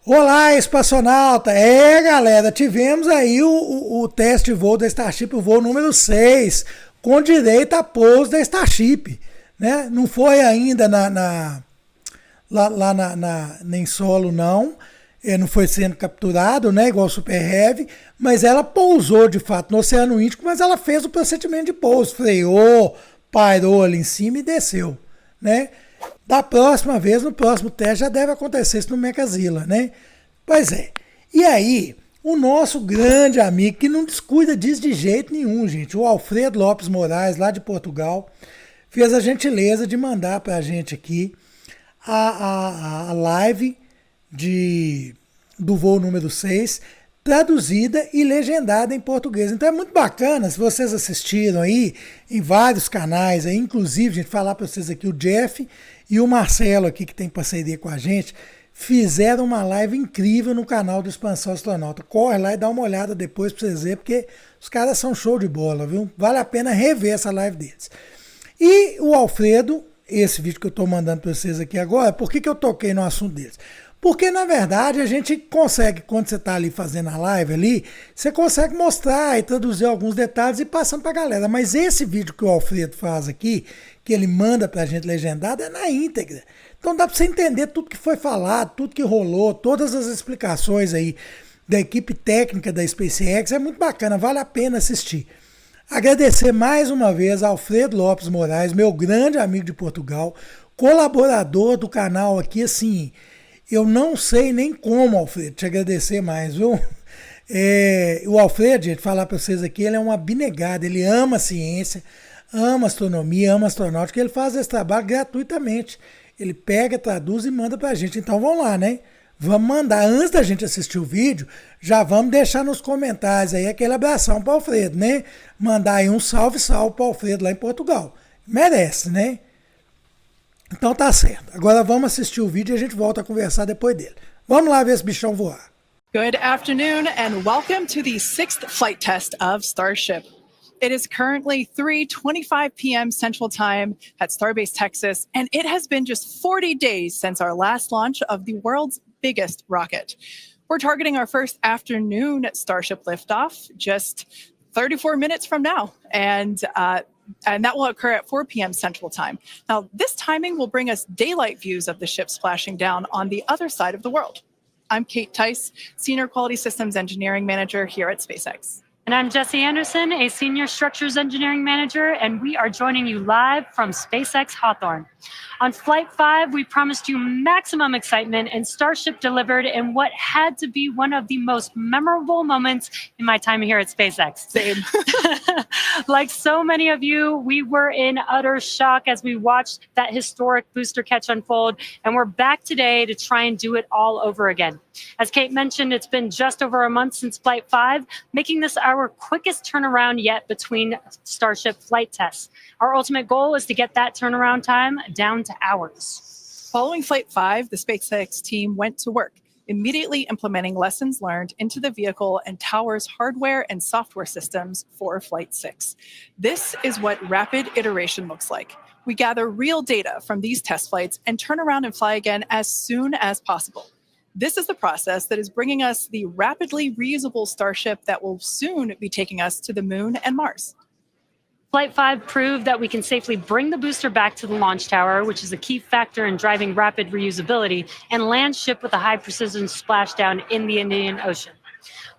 Olá, espaçonauta! Galera, tivemos aí o teste de voo da Starship, o voo número 6, com direito a pouso da Starship, né? Não foi ainda em solo, não. Não foi sendo capturado, né? Igual o Super Heavy, mas ela pousou de fato no Oceano Índico, mas ela fez o procedimento de pouso, freou, parou ali em cima e desceu, né? Da próxima vez, no próximo teste, já deve acontecer isso no Mechazilla, né? Pois é. E aí, o nosso grande amigo, que não descuida disso de jeito nenhum, gente, o Alfredo Lopes Morais, lá de Portugal, fez a gentileza de mandar pra gente aqui a live do voo número 6, traduzida e legendada em português. Então é muito bacana, se vocês assistiram aí em vários canais, aí, inclusive, gente, falar para vocês aqui, o Jeff e o Marcelo aqui, que tem parceria com a gente, fizeram uma live incrível no canal do Expansão Astronauta. Corre lá e dá uma olhada depois para vocês verem, porque os caras são show de bola, viu? Vale a pena rever essa live deles. E o Alfredo, esse vídeo que eu estou mandando para vocês aqui agora, por que eu toquei no assunto deles? Porque, na verdade, a gente consegue, quando você está ali fazendo a live ali, você consegue mostrar e traduzir alguns detalhes e passando para a galera. Mas esse vídeo que o Alfredo faz aqui, que ele manda para a gente legendado, é na íntegra. Então dá para você entender tudo que foi falado, tudo que rolou, todas as explicações aí da equipe técnica da SpaceX. É muito bacana, vale a pena assistir. Agradecer mais uma vez a Alfredo Lopes Morais, meu grande amigo de Portugal, colaborador do canal aqui, assim... Eu não sei nem como, Alfredo, te agradecer mais, viu? O Alfredo, gente, falar para vocês aqui, ele é um abnegado, ele ama a ciência, ama a astronomia, ama a astronáutica, ele faz esse trabalho gratuitamente. Ele pega, traduz e manda para a gente. Então vamos lá, né? Vamos mandar, antes da gente assistir o vídeo, já vamos deixar nos comentários aí aquele abração para o Alfredo, né? Mandar aí um salve para o Alfredo lá em Portugal. Merece, né? Então tá certo. Agora vamos assistir o vídeo e a gente volta a conversar depois dele. Vamos lá ver esse bichão voar. Good afternoon and welcome to the 6th flight test of Starship. It is currently 3:25 p.m. Central Time at Starbase, Texas, and it has been just 40 days since our last launch of the world's biggest rocket. We're targeting our first afternoon Starship liftoff just 34 minutes from now, and that will occur at 4 p.m. Central Time. Now, this timing will bring us daylight views of the ship splashing down on the other side of the world. I'm Kate Tice, Senior Quality Systems Engineering Manager here at SpaceX. And I'm Jesse Anderson, a Senior Structures Engineering Manager, and we are joining you live from SpaceX Hawthorne. On Flight 5, we promised you maximum excitement, and Starship delivered in what had to be one of the most memorable moments in my time here at SpaceX. Same. Like so many of you, we were in utter shock as we watched that historic booster catch unfold, and we're back today to try and do it all over again. As Kate mentioned, it's been just over a month since Flight 5, making this our quickest turnaround yet between Starship flight tests. Our ultimate goal is to get that turnaround time down to hours. Following Flight 5, the SpaceX team went to work, immediately implementing lessons learned into the vehicle and tower's hardware and software systems for Flight 6. This is what rapid iteration looks like. We gather real data from these test flights and turn around and fly again as soon as possible. This is the process that is bringing us the rapidly reusable Starship that will soon be taking us to the Moon and Mars. Flight 5 proved that we can safely bring the booster back to the launch tower, which is a key factor in driving rapid reusability, and land ship with a high-precision splashdown in the Indian Ocean.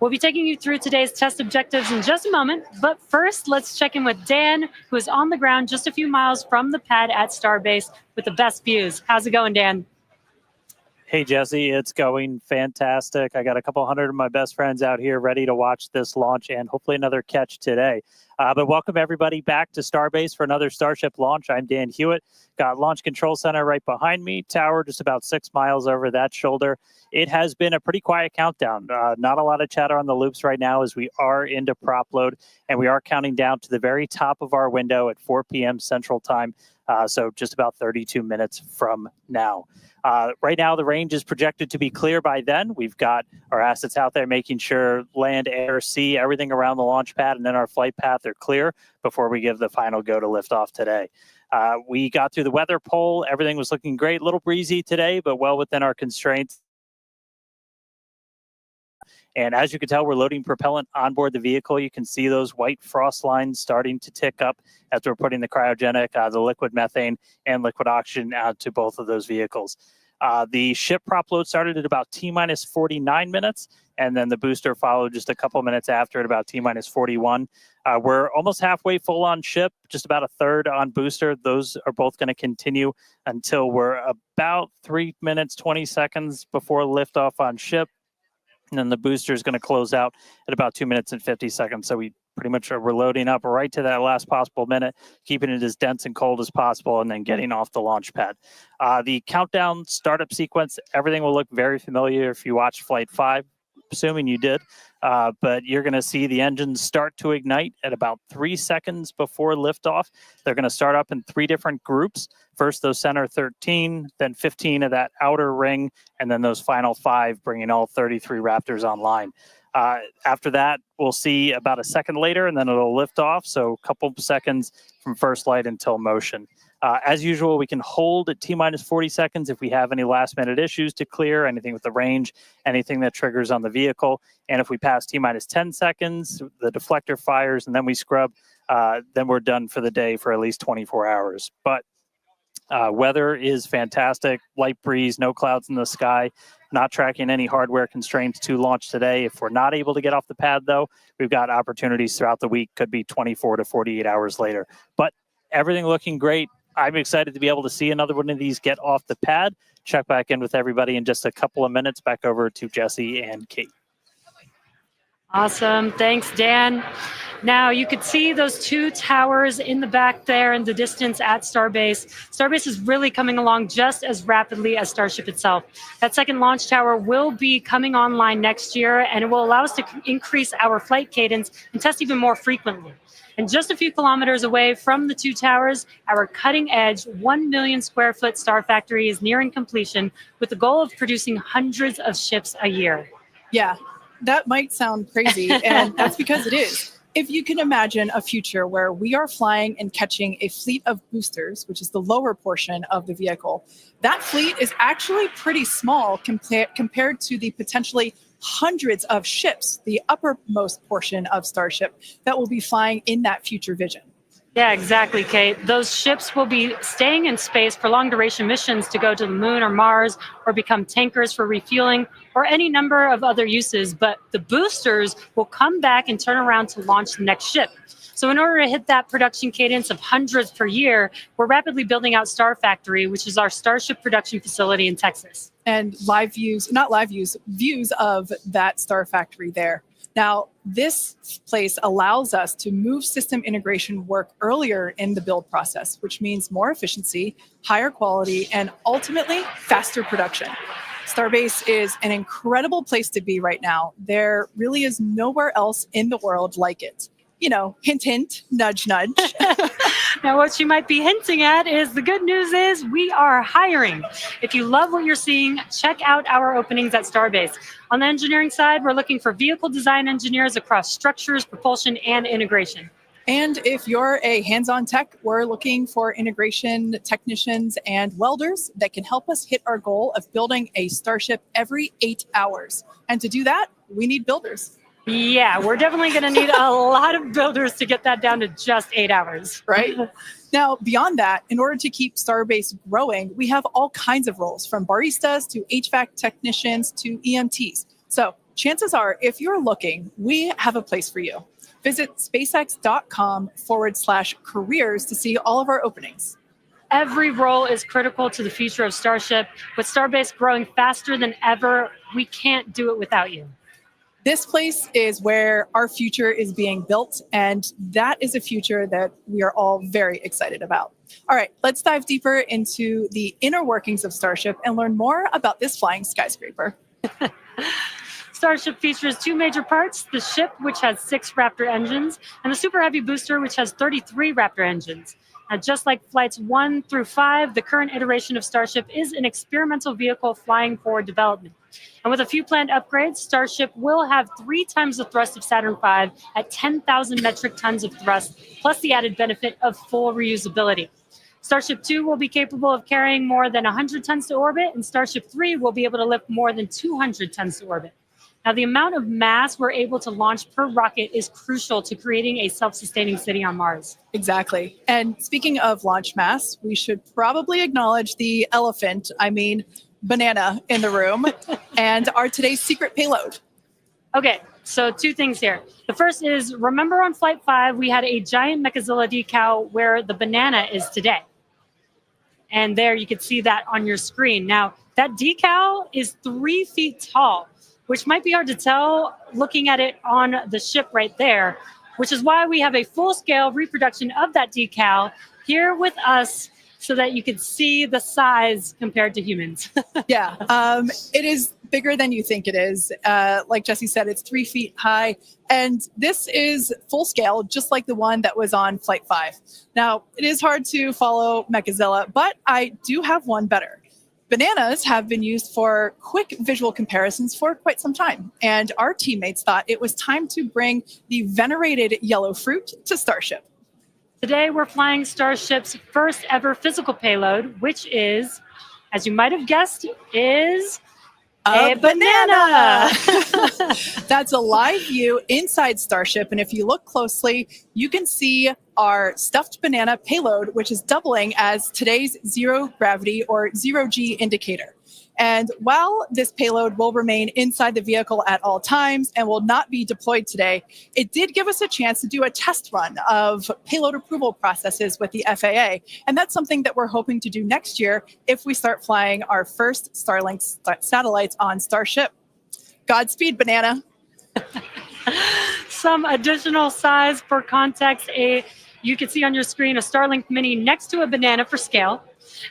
We'll be taking you through today's test objectives in just a moment, but first, let's check in with Dan, who is on the ground just a few miles from the pad at Starbase with the best views. How's it going, Dan? Hey, Jesse, it's going fantastic. I got a couple hundred of my best friends out here ready to watch this launch and hopefully another catch today. But welcome everybody back to Starbase for another Starship launch. I'm Dan Hewitt. Got Launch Control Center right behind me, tower just about 6 miles over that shoulder. It has been a pretty quiet countdown. Not a lot of chatter on the loops right now as we are into prop load, and we are counting down to the very top of our window at 4 p.m. Central Time. So just about 32 minutes from now. Right now, the range is projected to be clear by then. We've got our assets out there making sure land, air, sea, everything around the launch pad and then our flight path are clear before we give the final go to liftoff today. We got through the weather poll. Everything was looking great. A little breezy today, but well within our constraints. And as you can tell, we're loading propellant onboard the vehicle. You can see those white frost lines starting to tick up as we're putting the cryogenic, the liquid methane and liquid oxygen out to both of those vehicles. The ship prop load started at about T-minus 49 minutes, and then the booster followed just a couple minutes after at about T-minus 41. We're almost halfway full on ship, just about a third on booster. Those are both going to continue until we're about 3 minutes, 20 seconds before liftoff on ship. And then the booster is going to close out at about 2 minutes and 50 seconds. So we pretty much we're loading up right to that last possible minute, keeping it as dense and cold as possible, and then getting off the launch pad. The countdown startup sequence, everything will look very familiar if you watched Flight 5, assuming you did. But you're going to see the engines start to ignite at about 3 seconds before liftoff. They're going to start up in 3 different groups. First, those center 13, then 15 of that outer ring, and then those final 5, bringing all 33 Raptors online. After that, we'll see about a second later, and then it'll lift off. So a couple seconds from first light until motion. As usual, we can hold at T-minus 40 seconds if we have any last-minute issues to clear, anything with the range, anything that triggers on the vehicle. And if we pass T-minus 10 seconds, the deflector fires, and then we scrub, then we're done for the day for at least 24 hours. But weather is fantastic, light breeze, no clouds in the sky, not tracking any hardware constraints to launch today. If we're not able to get off the pad, though, we've got opportunities throughout the week, could be 24 to 48 hours later. But everything looking great. I'm excited to be able to see another one of these get off the pad. Check back in with everybody in just a couple of minutes. Back over to Jesse and Kate. Awesome. Thanks, Dan. Now, you could see those 2 towers in the back there in the distance at Starbase. Starbase is really coming along just as rapidly as Starship itself. That second launch tower will be coming online next year, and it will allow us to increase our flight cadence and test even more frequently. And just a few kilometers away from the 2 towers, our cutting-edge 1 million square foot star factory is nearing completion with the goal of producing hundreds of ships a year. Yeah, that might sound crazy, and that's because it is. If you can imagine a future where we are flying and catching a fleet of boosters, which is the lower portion of the vehicle, that fleet is actually pretty small compared to the potentially hundreds of ships, the uppermost portion of Starship, that will be flying in that future vision. Yeah, exactly, Kate. Those ships will be staying in space for long-duration missions to go to the moon or Mars, or become tankers for refueling, or any number of other uses. But the boosters will come back and turn around to launch the next ship. So in order to hit that production cadence of hundreds per year, we're rapidly building out Star Factory, which is our Starship production facility in Texas. And views of that Star Factory there. Now, this place allows us to move system integration work earlier in the build process, which means more efficiency, higher quality, and ultimately faster production. Starbase is an incredible place to be right now. There really is nowhere else in the world like it. You know, hint, hint, nudge, nudge. Now, what you might be hinting at is the good news is we are hiring. If you love what you're seeing, check out our openings at Starbase. On the engineering side, we're looking for vehicle design engineers across structures, propulsion, and integration. And if you're a hands-on tech, we're looking for integration technicians and welders that can help us hit our goal of building a Starship every 8 hours. And to do that, we need builders. Yeah, we're definitely going to need a lot of builders to get that down to just 8 hours. Right? Now, beyond that, in order to keep Starbase growing, we have all kinds of roles, from baristas to HVAC technicians to EMTs. So chances are, if you're looking, we have a place for you. Visit spacex.com/careers to see all of our openings. Every role is critical to the future of Starship. With Starbase growing faster than ever, we can't do it without you. This place is where our future is being built, and that is a future that we are all very excited about. All right, let's dive deeper into the inner workings of Starship and learn more about this flying skyscraper. Starship features 2 major parts, the ship, which has 6 Raptor engines, and the Super Heavy booster, which has 33 Raptor engines. Now, just like flights 1 through 5, the current iteration of Starship is an experimental vehicle flying for development. And with a few planned upgrades, Starship will have 3 times the thrust of Saturn V at 10,000 metric tons of thrust, plus the added benefit of full reusability. Starship 2 will be capable of carrying more than 100 tons to orbit, and Starship 3 will be able to lift more than 200 tons to orbit. Now, the amount of mass we're able to launch per rocket is crucial to creating a self-sustaining city on Mars. Exactly. And speaking of launch mass, we should probably acknowledge the banana in the room and our today's secret payload. Okay, so two things here. The first is, remember on Flight 5, we had a giant Mechazilla decal where the banana is today. And there you can see that on your screen. Now, that decal is 3 feet tall, which might be hard to tell looking at it on the ship right there, which is why we have a full-scale reproduction of that decal here with us so that you can see the size compared to humans. Yeah, it is bigger than you think it is. Like Jesse said, it's 3 feet high. And this is full scale, just like the one that was on Flight 5. Now, it is hard to follow Mechazilla, but I do have one better. Bananas have been used for quick visual comparisons for quite some time, and our teammates thought it was time to bring the venerated yellow fruit to Starship. Today, we're flying Starship's first ever physical payload, which is, as you might have guessed, is a banana. That's a live view inside Starship, and if you look closely, you can see our stuffed banana payload, which is doubling as today's zero gravity or zero G indicator. And while this payload will remain inside the vehicle at all times and will not be deployed today, it did give us a chance to do a test run of payload approval processes with the FAA. And that's something that we're hoping to do next year if we start flying our first Starlink satellites on Starship. Godspeed, banana. Some additional size for context, you can see on your screen a Starlink Mini next to a banana for scale.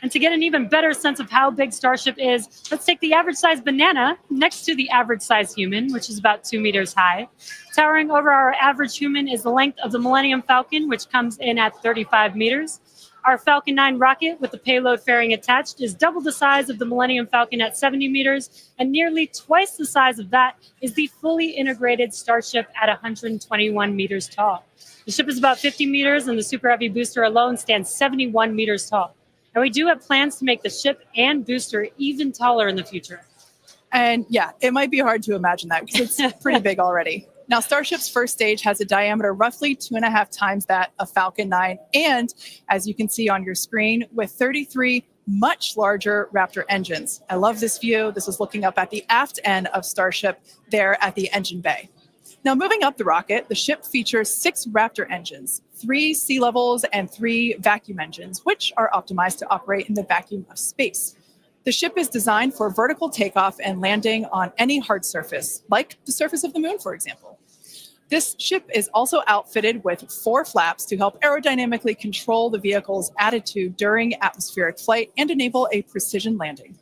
And to get an even better sense of how big Starship is, let's take the average size banana next to the average size human, which is about 2 meters high. Towering over our average human is the length of the Millennium Falcon, which comes in at 35 meters. Our Falcon 9 rocket with the payload fairing attached is double the size of the Millennium Falcon at 70 meters, and nearly twice the size of that is the fully integrated Starship at 121 meters tall. The ship is about 50 meters, and the Super Heavy booster alone stands 71 meters tall. And we do have plans to make the ship and booster even taller in the future. And yeah, it might be hard to imagine that because it's pretty big already. Now, Starship's first stage has a diameter roughly 2.5 times that of Falcon 9. And as you can see on your screen, with 33 much larger Raptor engines. I love this view. This is looking up at the aft end of Starship there at the engine bay. Now, moving up the rocket, the ship features 6 Raptor engines, 3 sea levels, and 3 vacuum engines, which are optimized to operate in the vacuum of space. The ship is designed for vertical takeoff and landing on any hard surface, like the surface of the moon, for example. This ship is also outfitted with 4 flaps to help aerodynamically control the vehicle's attitude during atmospheric flight and enable a precision landing.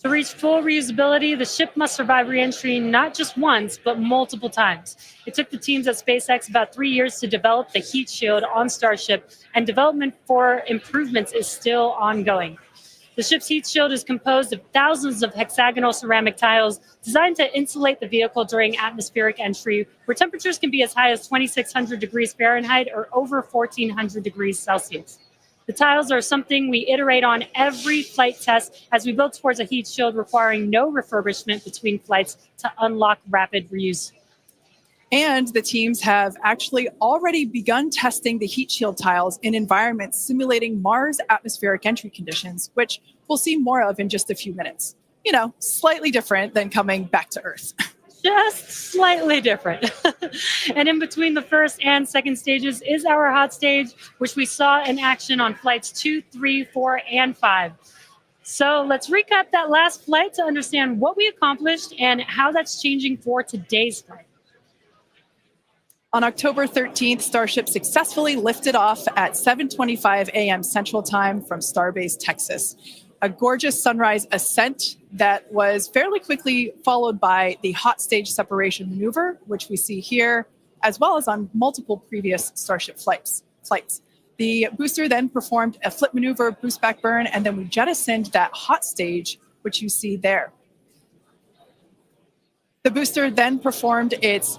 To reach full reusability, the ship must survive reentry not just once, but multiple times. It took the teams at SpaceX about 3 years to develop the heat shield on Starship, and development for improvements is still ongoing. The ship's heat shield is composed of thousands of hexagonal ceramic tiles designed to insulate the vehicle during atmospheric entry, where temperatures can be as high as 2,600 degrees Fahrenheit or over 1,400 degrees Celsius. The tiles are something we iterate on every flight test as we build towards a heat shield requiring no refurbishment between flights to unlock rapid reuse. And the teams have actually already begun testing the heat shield tiles in environments simulating Mars atmospheric entry conditions, which we'll see more of in just a few minutes. You know, slightly different than coming back to Earth. Just slightly different. And in between the first and second stages is our hot stage, which we saw in action on flights 2, 3, 4, and 5. So let's recap that last flight to understand what we accomplished and how that's changing for today's flight. On October 13th, Starship successfully lifted off at 7:25 a.m. Central Time from Starbase, Texas. A gorgeous sunrise ascent that was fairly quickly followed by the hot stage separation maneuver, which we see here, as well as on multiple previous Starship flights. The booster then performed a flip maneuver, boost back burn, and then we jettisoned that hot stage, which you see there. The booster then performed its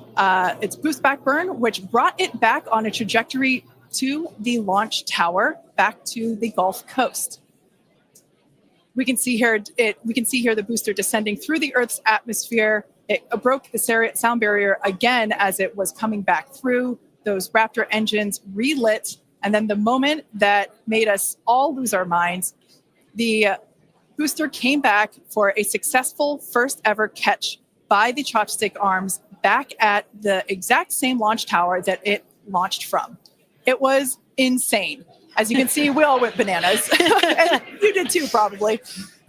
boost back burn, which brought it back on a trajectory to the launch tower, back to the Gulf Coast. We can see here the booster descending through the Earth's atmosphere It broke the sound barrier again as it was coming back through. Those Raptor engines relit, and then the moment that made us all lose our minds, the booster came back for a successful first ever catch by the chopstick arms back at the exact same launch tower that it launched from. It was insane. As you can see, we all went bananas. And you did too, probably.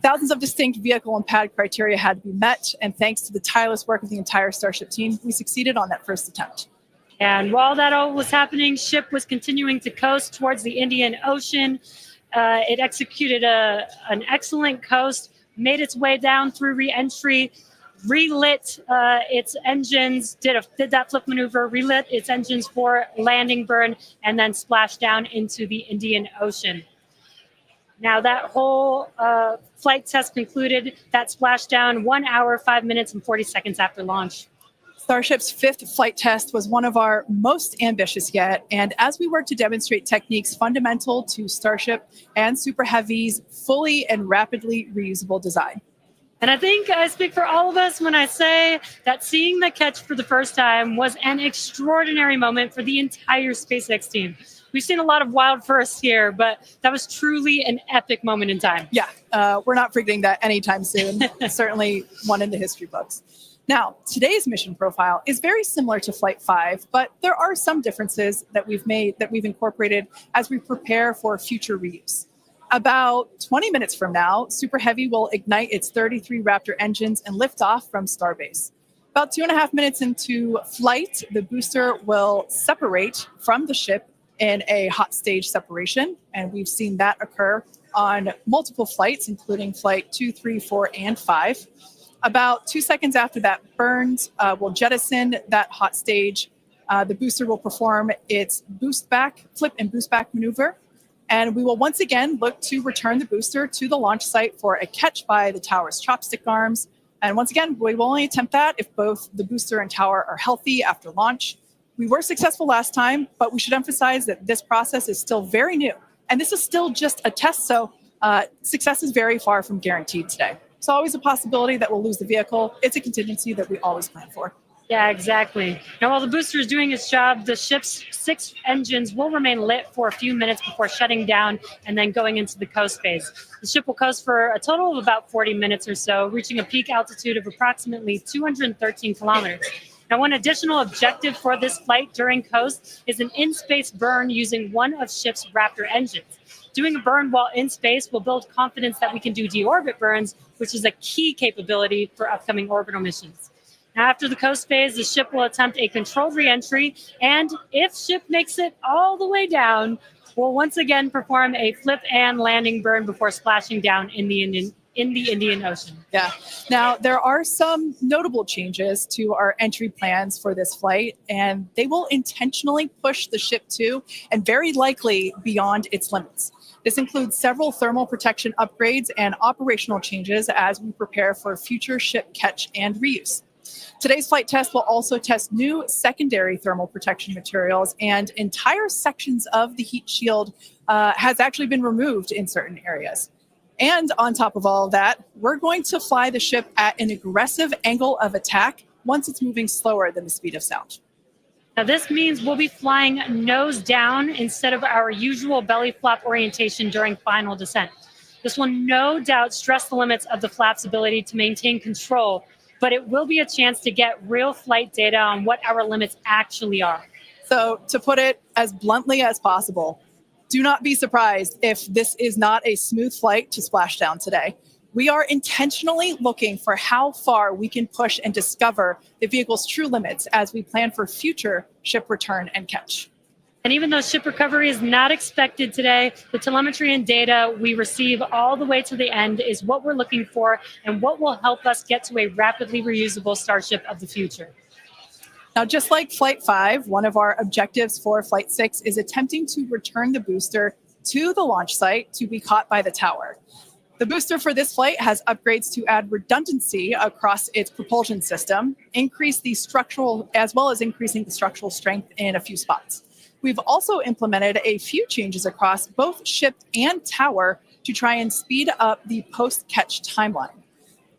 Thousands of distinct vehicle and pad criteria had to be met, and thanks to the tireless work of the entire Starship team, we succeeded on that first attempt. And while that all was happening, ship was continuing to coast towards the Indian Ocean. It executed an excellent coast, made its way down through re-entry, relit its engines, did that flip maneuver, relit its engines for landing burn, and then splashed down into the Indian Ocean. Now that whole flight test concluded, that splashdown 1 hour, 5 minutes, and 40 seconds after launch. Starship's fifth flight test was one of our most ambitious yet, and as we work to demonstrate techniques fundamental to Starship and Super Heavy's fully and rapidly reusable design. And I think I speak for all of us when I say that seeing the catch for the first time was an extraordinary moment for the entire SpaceX team. We've seen a lot of wild firsts here, but that was truly an epic moment in time. Yeah, we're not forgetting that anytime soon. Certainly one in the history books. Now, today's mission profile is very similar to Flight 5, but there are some differences that we've incorporated as we prepare for future reuse. About 20 minutes from now, Super Heavy will ignite its 33 Raptor engines and lift off from Starbase. About 2.5 minutes into flight, the booster will separate from the ship in a hot stage separation, and we've seen that occur on multiple flights, including Flight 2, 3, 4, and 5. About 2 seconds after that burns, we'll jettison that hot stage. The booster will perform its flip and boost back maneuver. And we will once again look to return the booster to the launch site for a catch by the tower's chopstick arms. And once again, we will only attempt that if both the booster and tower are healthy after launch. We were successful last time, but we should emphasize that this process is still very new. And this is still just a test, so success is very far from guaranteed today. It's always a possibility that we'll lose the vehicle. It's a contingency that we always plan for. Yeah, exactly. Now, while the booster is doing its job, the ship's 6 engines will remain lit for a few minutes before shutting down and then going into the coast phase. The ship will coast for a total of about 40 minutes or so, reaching a peak altitude of approximately 213 kilometers. Now, one additional objective for this flight during coast is an in-space burn using one of ship's Raptor engines. Doing a burn while in space will build confidence that we can do deorbit burns, which is a key capability for upcoming orbital missions. Now, after the coast phase, the ship will attempt a controlled reentry, and if ship makes it all the way down, we'll once again perform a flip and landing burn before splashing down in the Indian Ocean. Yeah. Now, there are some notable changes to our entry plans for this flight, and they will intentionally push the ship to, and very likely beyond, its limits. This includes several thermal protection upgrades and operational changes as we prepare for future ship catch and reuse. Today's flight test will also test new secondary thermal protection materials, and entire sections of the heat shield has actually been removed in certain areas. And on top of all of that, we're going to fly the ship at an aggressive angle of attack once it's moving slower than the speed of sound. Now, this means we'll be flying nose down instead of our usual belly flap orientation during final descent. This will no doubt stress the limits of the flap's ability to maintain control, but it will be a chance to get real flight data on what our limits actually are. So, to put it as bluntly as possible, do not be surprised if this is not a smooth flight to splashdown today. We are intentionally looking for how far we can push and discover the vehicle's true limits as we plan for future ship return and catch. And even though ship recovery is not expected today, the telemetry and data we receive all the way to the end is what we're looking for and what will help us get to a rapidly reusable Starship of the future. Now, just like Flight 5, one of our objectives for Flight 6 is attempting to return the booster to the launch site to be caught by the tower. The booster for this flight has upgrades to add redundancy across its propulsion system, increase the structural, as well as increasing the structural strength in a few spots. We've also implemented a few changes across both ship and tower to try and speed up the post-catch timeline.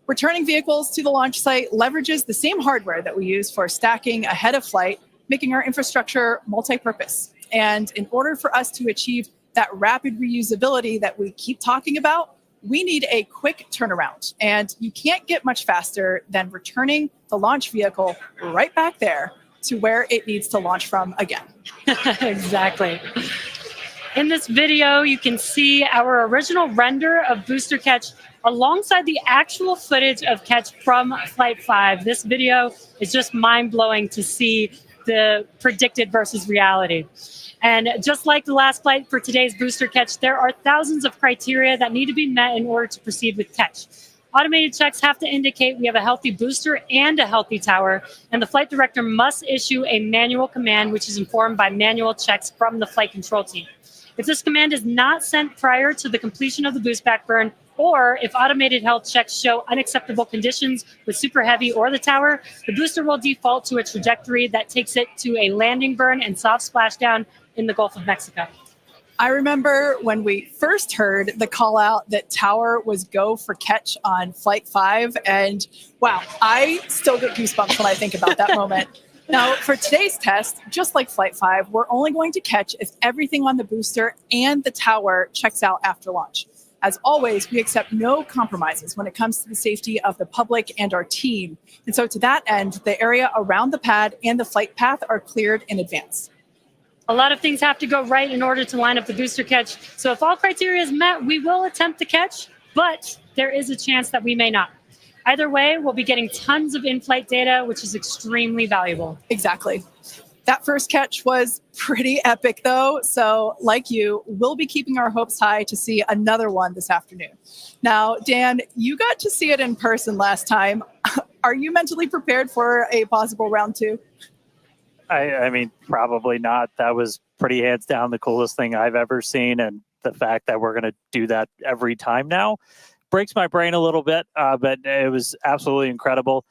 Returning vehicles to the launch site leverages the same hardware that we use for stacking ahead of flight, making our infrastructure multi-purpose. And in order for us to achieve that rapid reusability that we keep talking about, we need a quick turnaround. And you can't get much faster than returning the launch vehicle right back there to where it needs to launch from again. Exactly. In this video, you can see our original render of booster catch alongside the actual footage of catch from Flight 5. This video is just mind-blowing to see the predicted versus reality. And just like the last flight for today's booster catch, there are thousands of criteria that need to be met in order to proceed with catch. Automated checks have to indicate we have a healthy booster and a healthy tower, and the flight director must issue a manual command, which is informed by manual checks from the flight control team. If this command is not sent prior to the completion of the boost back burn, or if automated health checks show unacceptable conditions with Super Heavy or the tower, the booster will default to a trajectory that takes it to a landing burn and soft splashdown in the Gulf of Mexico. I remember when we first heard the call out that tower was go for catch on Flight 5, and wow, I still get goosebumps when I think about that moment. Now, for today's test, just like Flight 5, we're only going to catch if everything on the booster and the tower checks out after launch. As always, we accept no compromises when it comes to the safety of the public and our team. And so to that end, the area around the pad and the flight path are cleared in advance. A lot of things have to go right in order to line up the booster catch. So if all criteria is met, we will attempt to catch, but there is a chance that we may not. Either way, we'll be getting tons of in-flight data, which is extremely valuable. Exactly. That first catch was pretty epic, though. So like you, we'll be keeping our hopes high to see another one this afternoon. Now, Dan, you got to see it in person last time. Are you mentally prepared for a possible round two? I mean, probably not. That was pretty hands down the coolest thing I've ever seen. And the fact that we're going to do that every time now breaks my brain a little bit, but it was absolutely incredible.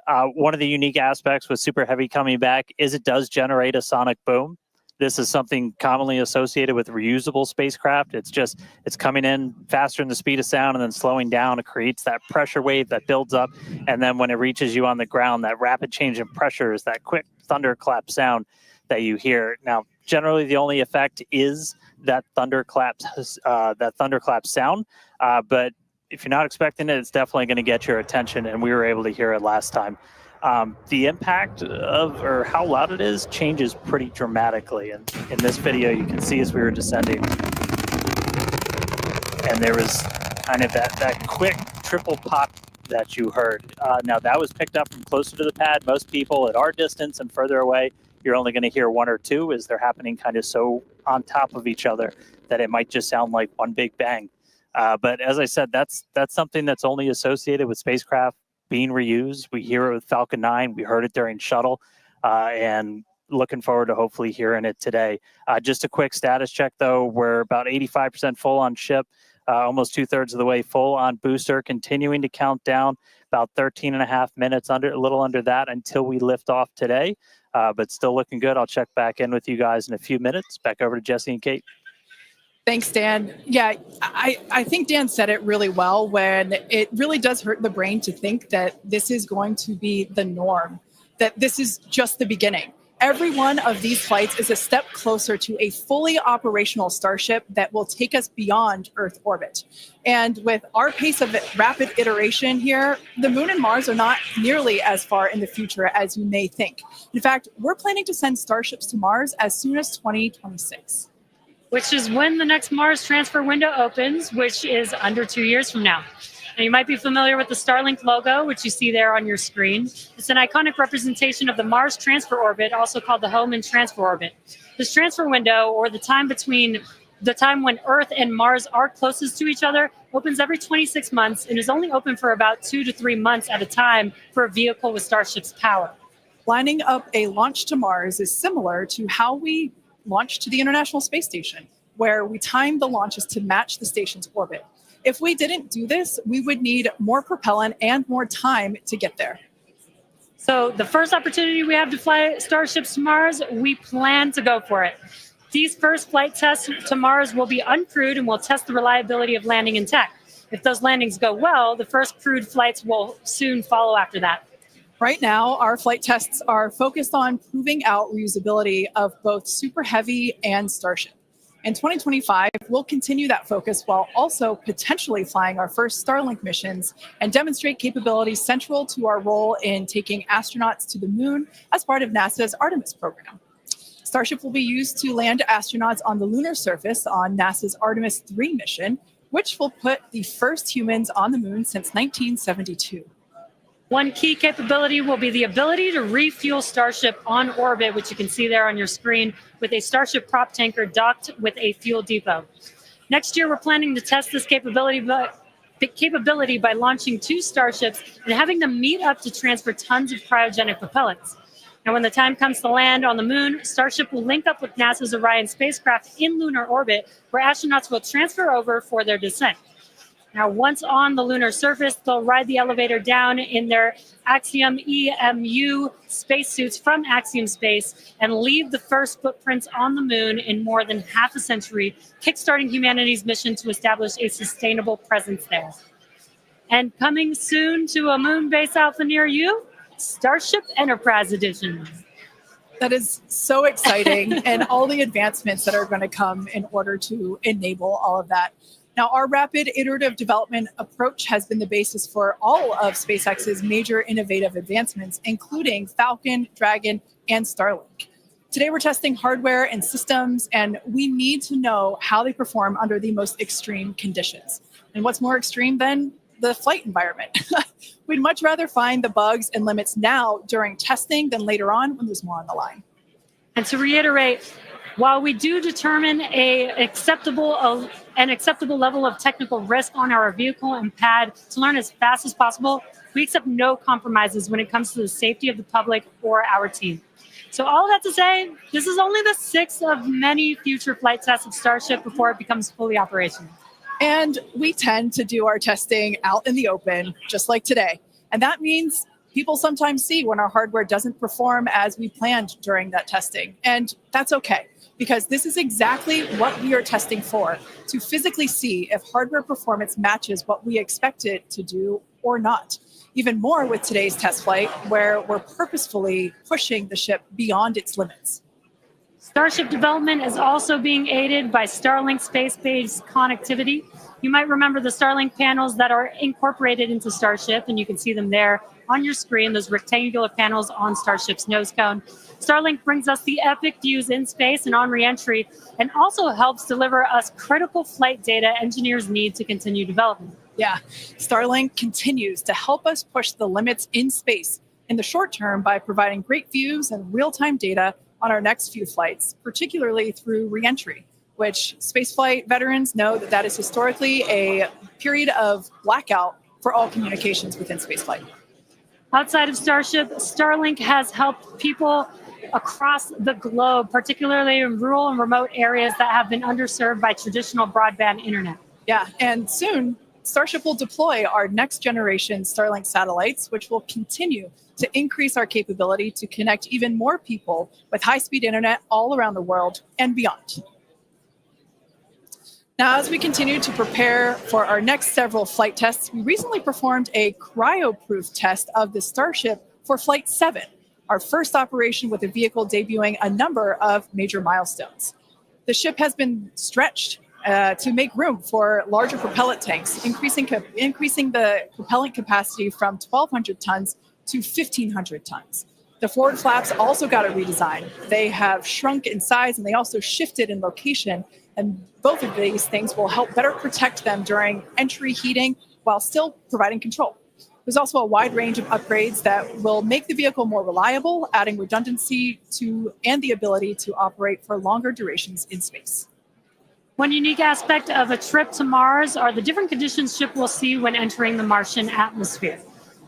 One of the unique aspects with Super Heavy coming back is it does generate a sonic boom. This is something commonly associated with reusable spacecraft. It's coming in faster than the speed of sound and then slowing down. It creates that pressure wave that builds up. And then when it reaches you on the ground, that rapid change in pressure is that quick thunderclap sound that you hear. Now, generally the only effect is that thunderclap sound. But if you're not expecting it, it's definitely going to get your attention. And we were able to hear it last time. The impact of, or how loud it is, changes pretty dramatically. And in this video, you can see as we were descending, and there was kind of that quick triple pop that you heard. Now that was picked up from closer to the pad. Most people at our distance and further away, you're only going to hear one or two as they're happening kind of so on top of each other that it might just sound like one big bang. But as I said, that's something that's only associated with spacecraft being reused. We hear it with Falcon 9. We heard it during Shuttle, and looking forward to hopefully hearing it today. Just a quick status check, though. We're about 85% full on ship, almost 2/3 of the way full on booster, continuing to count down about 13 and a half minutes, a little under that until we lift off today, but still looking good. I'll check back in with you guys in a few minutes. Back over to Jesse and Kate. Thanks, Dan. Yeah, I think Dan said it really well when it really does hurt the brain to think that this is going to be the norm, that this is just the beginning. Every one of these flights is a step closer to a fully operational Starship that will take us beyond Earth orbit. And with our pace of rapid iteration here, the Moon and Mars are not nearly as far in the future as you may think. In fact, we're planning to send Starships to Mars as soon as 2026. Which is when the next Mars transfer window opens, which is under 2 years from now. Now, you might be familiar with the Starlink logo, which you see there on your screen. It's an iconic representation of the Mars transfer orbit, also called the Hohmann transfer orbit. This transfer window, or the time between the time when Earth and Mars are closest to each other, opens every 26 months and is only open for about 2 to 3 months at a time for a vehicle with Starship's power. Lining up a launch to Mars is similar to how we launched to the International Space Station, where we timed the launches to match the station's orbit. If we didn't do this, we would need more propellant and more time to get there. So the first opportunity we have to fly Starships to Mars, we plan to go for it. These first flight tests to Mars will be uncrewed and will test the reliability of landing in tech. If those landings go well, the first crewed flights will soon follow after that. Right now, our flight tests are focused on proving out reusability of both Super Heavy and Starship. In 2025, we'll continue that focus while also potentially flying our first Starlink missions and demonstrate capabilities central to our role in taking astronauts to the moon as part of NASA's Artemis program. Starship will be used to land astronauts on the lunar surface on NASA's Artemis 3 mission, which will put the first humans on the moon since 1972. One key capability will be the ability to refuel Starship on orbit, which you can see there on your screen, with a Starship prop tanker docked with a fuel depot. Next year, we're planning to test this capability by launching 2 Starships and having them meet up to transfer tons of cryogenic propellants. Now, when the time comes to land on the moon, Starship will link up with NASA's Orion spacecraft in lunar orbit, where astronauts will transfer over for their descent. Now, once on the lunar surface, they'll ride the elevator down in their Axiom EMU spacesuits from Axiom Space and leave the first footprints on the moon in more than half a century, kickstarting humanity's mission to establish a sustainable presence there. And coming soon to a moon base alpha near you, Starship Enterprise Edition. That is so exciting, and all the advancements that are going to come in order to enable all of that. Now, our rapid iterative development approach has been the basis for all of SpaceX's major innovative advancements, including Falcon, Dragon, and Starlink. Today, we're testing hardware and systems, and we need to know how they perform under the most extreme conditions. And what's more extreme than the flight environment? We'd much rather find the bugs and limits now during testing than later on when there's more on the line. And to reiterate, while we do determine an acceptable level of technical risk on our vehicle and pad to learn as fast as possible, we accept no compromises when it comes to the safety of the public or our team. So all that to say, this is only the 6th of many future flight tests of Starship before it becomes fully operational. And we tend to do our testing out in the open, just like today. And that means people sometimes see when our hardware doesn't perform as we planned during that testing. And that's okay, because this is exactly what we are testing for, to physically see if hardware performance matches what we expect it to do or not. Even more with today's test flight, where we're purposefully pushing the ship beyond its limits. Starship development is also being aided by Starlink space-based connectivity. You might remember the Starlink panels that are incorporated into Starship, and you can see them there on your screen, those rectangular panels on Starship's nose cone. Starlink brings us the epic views in space and on reentry, and also helps deliver us critical flight data engineers need to continue development. Yeah, Starlink continues to help us push the limits in space in the short term by providing great views and real-time data on our next few flights, particularly through reentry, which spaceflight veterans know that is historically a period of blackout for all communications within spaceflight. Outside of Starship, Starlink has helped people across the globe, particularly in rural and remote areas that have been underserved by traditional broadband internet. Yeah, and soon Starship will deploy our next generation Starlink satellites, which will continue to increase our capability to connect even more people with high-speed internet all around the world and beyond. Now, as we continue to prepare for our next several flight tests, we recently performed a cryo-proof test of the Starship for Flight 7, our first operation with the vehicle debuting a number of major milestones. The ship has been stretched to make room for larger propellant tanks, increasing the propellant capacity from 1,200 tons to 1,500 tons. The forward flaps also got a redesign. They have shrunk in size and they also shifted in location. And both of these things will help better protect them during entry heating while still providing control. There's also a wide range of upgrades that will make the vehicle more reliable, adding redundancy to and the ability to operate for longer durations in space. One unique aspect of a trip to Mars are the different conditions ship will see when entering the Martian atmosphere.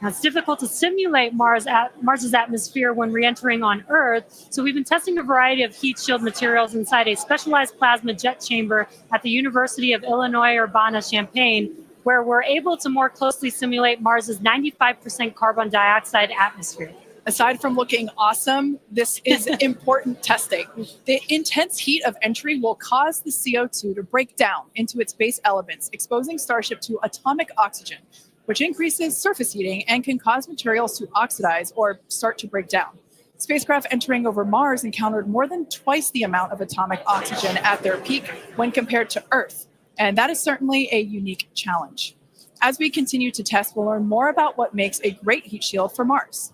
Now, it's difficult to simulate Mars's atmosphere when re-entering on Earth, so we've been testing a variety of heat shield materials inside a specialized plasma jet chamber at the University of Illinois Urbana-Champaign, where we're able to more closely simulate Mars's 95% carbon dioxide atmosphere. Aside from looking awesome, this is important testing. The intense heat of entry will cause the CO2 to break down into its base elements, exposing Starship to atomic oxygen, which increases surface heating and can cause materials to oxidize or start to break down. Spacecraft entering over Mars encountered more than twice the amount of atomic oxygen at their peak when compared to Earth, and that is certainly a unique challenge. As we continue to test, we'll learn more about what makes a great heat shield for Mars.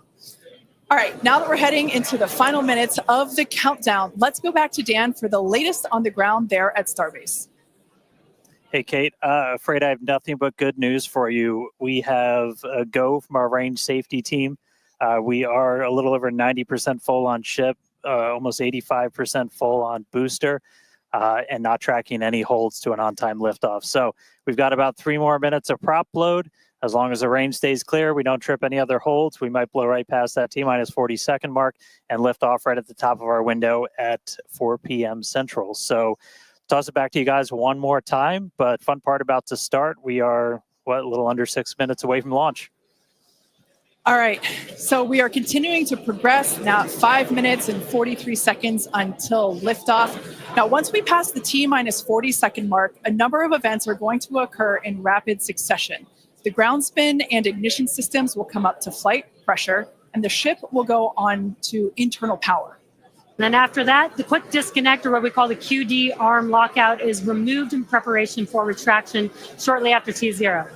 All right, now that we're heading into the final minutes of the countdown, let's go back to Dan for the latest on the ground there at Starbase. Hey, Kate, afraid I have nothing but good news for you. We have a go from our range safety team. We are a little over 90% full on ship, almost 85% full on booster, and not tracking any holds to an on-time liftoff. So we've got about 3 more minutes of prop load. As long as the range stays clear, we don't trip any other holds, we might blow right past that T-minus 40-second mark and lift off right at the top of our window at 4 p.m. Central. So toss it back to you guys one more time, but fun part about to start, we are, a little under 6 minutes away from launch. All right, so we are continuing to progress now at 5 minutes and 43 seconds until liftoff. Now, once we pass the T-minus 40-second mark, a number of events are going to occur in rapid succession. The ground spin and ignition systems will come up to flight pressure, and the ship will go on to internal power. And then after that, the quick disconnect, or what we call the QD arm lockout, is removed in preparation for retraction shortly after T0.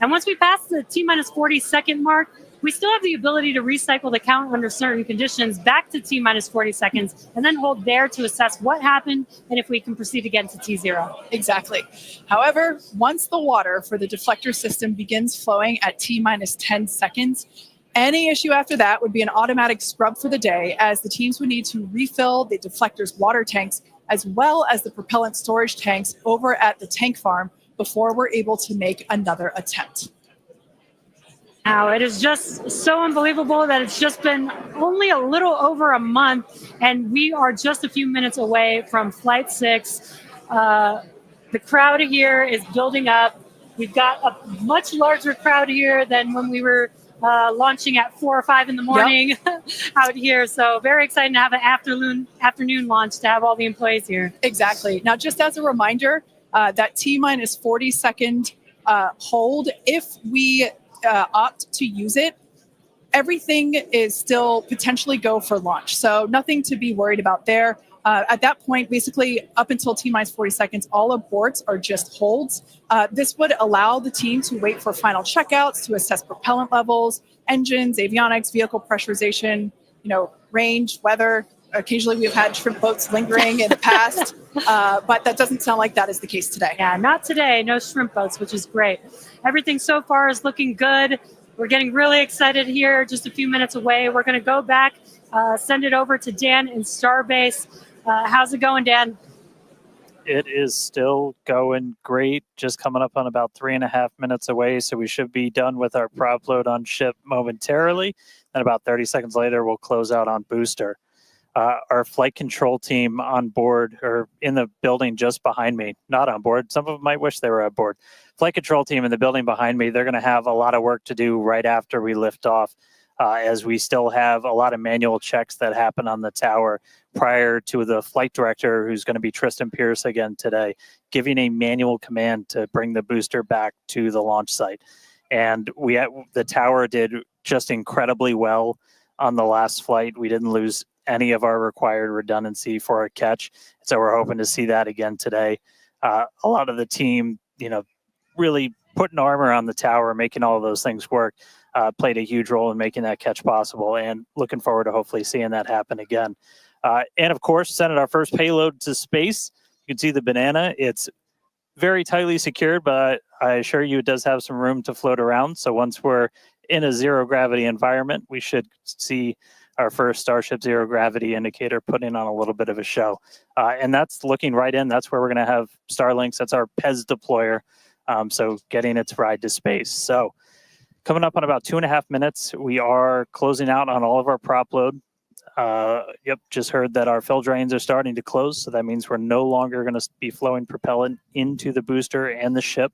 And once we pass the T-minus 40-second mark, we still have the ability to recycle the count under certain conditions back to T-minus 40 seconds and then hold there to assess what happened and if we can proceed again to T0. Exactly. However, once the water for the deflector system begins flowing at T-minus 10 seconds, any issue after that would be an automatic scrub for the day, as the teams would need to refill the deflector's water tanks as well as the propellant storage tanks over at the tank farm before we're able to make another attempt. Now, it is just so unbelievable that it's just been only a little over a month, and we are just a few minutes away from Flight 6. The crowd here is building up. We've got a much larger crowd here than when we were launching at 4 or 5 in the morning. Yep. Out here. So very exciting to have an afternoon launch to have all the employees here. Exactly. Now, just as a reminder, that T-minus 40-second hold, if we opt to use it, everything is still potentially go for launch. So nothing to be worried about there. At that point, basically up until T-minus 40 seconds, all aborts are just holds. This would allow the team to wait for final checkouts to assess propellant levels, engines, avionics, vehicle pressurization, range, weather. Occasionally we've had shrimp boats lingering in the past, but that doesn't sound like that is the case today. Yeah, not today. No shrimp boats, which is great. Everything so far is looking good. We're getting really excited here, just a few minutes away. We're going to go back, send it over to Dan in Starbase. How's it going, Dan? It is still going great. Just coming up on about 3.5 minutes away, so we should be done with our prop load on ship momentarily. And about 30 seconds later, we'll close out on booster. Our flight control team on board, or in the building just behind me, not on board. Some of them might wish they were on board. Flight control team in the building behind me, they're going to have a lot of work to do right after we lift off, as we still have a lot of manual checks that happen on the tower prior to the flight director, who's going to be Tristan Pierce again today, giving a manual command to bring the booster back to the launch site. And the tower did just incredibly well on the last flight. We didn't lose any of our required redundancy for a catch. So we're hoping to see that again today. A lot of the team, really putting armor on the tower, making all of those things work, played a huge role in making that catch possible, and looking forward to hopefully seeing that happen again. And of course, sending our first payload to space. You can see the banana. It's very tightly secured, but I assure you it does have some room to float around. So once we're in a zero gravity environment, we should see our first Starship zero gravity indicator putting on a little bit of a show. And that's looking right in. That's where we're going to have Starlinks. That's our PEZ deployer. So getting its ride to space. So coming up on about 2.5 minutes, we are closing out on all of our prop load. Just heard that our fill drains are starting to close. So that means we're no longer going to be flowing propellant into the booster and the ship.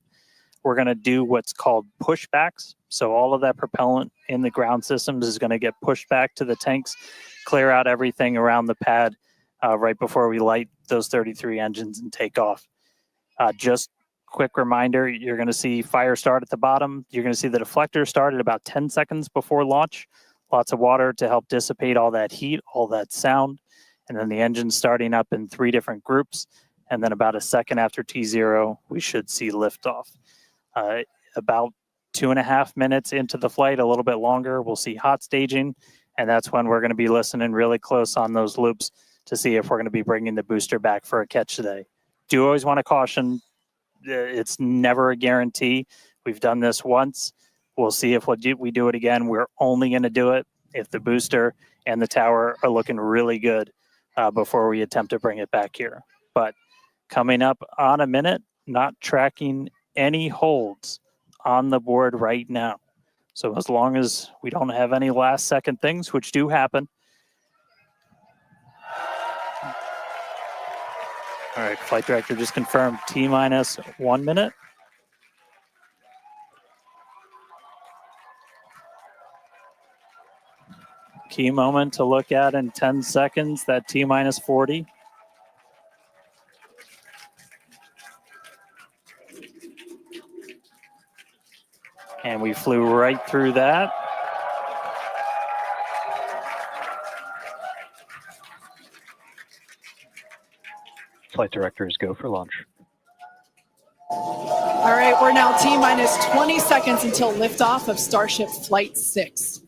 We're going to do what's called pushbacks. So all of that propellant in the ground systems is going to get pushed back to the tanks, clear out everything around the pad right before we light those 33 engines and take off. Just quick reminder, you're going to see fire start at the bottom. You're going to see the deflector start at about 10 seconds before launch. Lots of water to help dissipate all that heat, all that sound. And then the engine starting up in 3 different groups. And then about a second after T0, we should see liftoff. About 2.5 minutes into the flight, a little bit longer, we'll see hot staging. And that's when we're going to be listening really close on those loops to see if we're going to be bringing the booster back for a catch today. Do always want to caution, it's never a guarantee. We've done this once. We'll see if we do it again. We're only going to do it if the booster and the tower are looking really good before we attempt to bring it back here. But coming up on a minute, not tracking any holds on the board right now. So as long as we don't have any last second things, which do happen. All right, flight director just confirmed T-minus 1 minute. Key moment to look at in 10 seconds, that T-minus 40. And we flew right through that. Flight directors go for launch. All right, we're now T-minus 20 seconds until liftoff of Starship Flight 6.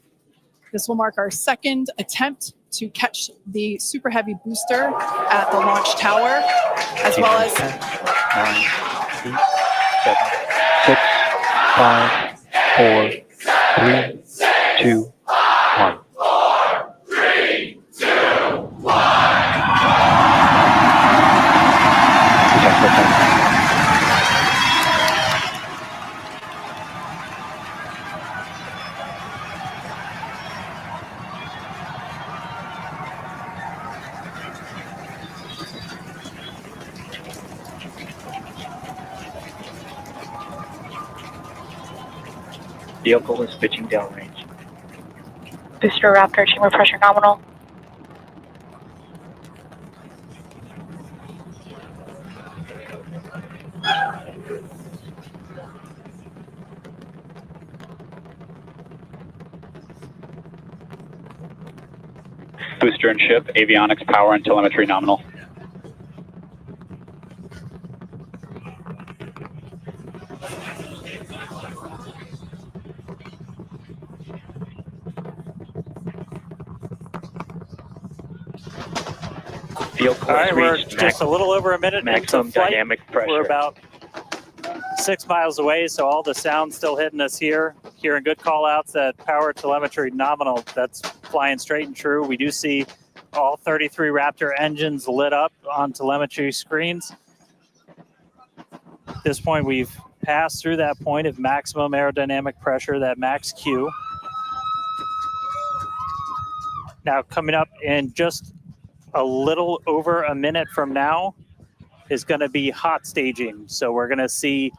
This will mark our second attempt to catch the Super Heavy booster at the launch tower, as well as 10, 9, 8, 7, 6, 5, 4, 3, 2, 1. 4, 3, 2, 1. Vehicle is pitching downrange. Booster Raptor, chamber pressure nominal. Booster and ship, avionics, power, and telemetry nominal. All right, we're just a little over a minute maximum into flight. dynamic pressure. We're about 6 miles away, so all the sound's still hitting us here. Hearing good call-outs at power, telemetry, nominal. That's flying straight and true. We do see all 33 Raptor engines lit up on telemetry screens. At this point, we've passed through that point of maximum aerodynamic pressure, that max Q. Now, coming up in just a little over a minute from now is going to be hot staging. So we're going to see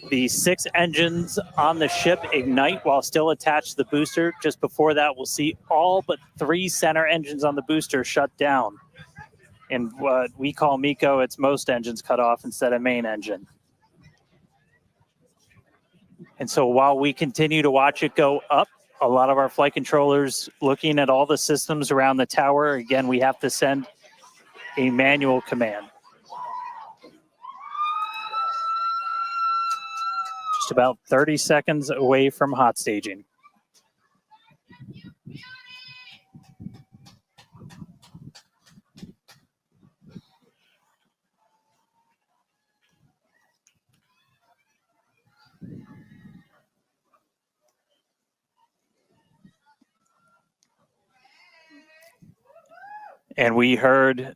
the 6 engines on the ship ignite while still attached to the booster. Just before that, we'll see all but 3 center engines on the booster shut down. In what we call MECO, it's most engines cut off instead of main engine. And so while we continue to watch it go up, a lot of our flight controllers looking at all the systems around the tower. Again, we have to send a manual command. Just about 30 seconds away from hot staging. And we heard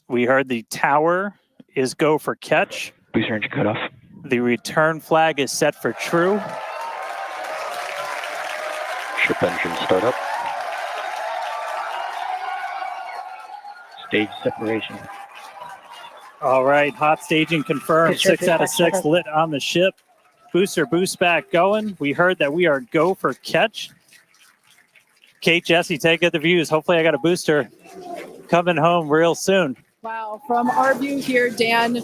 the tower is go for catch. Booster engine cut off. The return flag is set for true. Ship engine start up. Stage separation. All right, hot staging confirmed. Booster 6 out of 6 lit on the ship. booster boost back going. We heard that we are go for catch. Kate, Jesse, take at the views. Hopefully I got a booster coming home real soon. Wow, from our view here, Dan,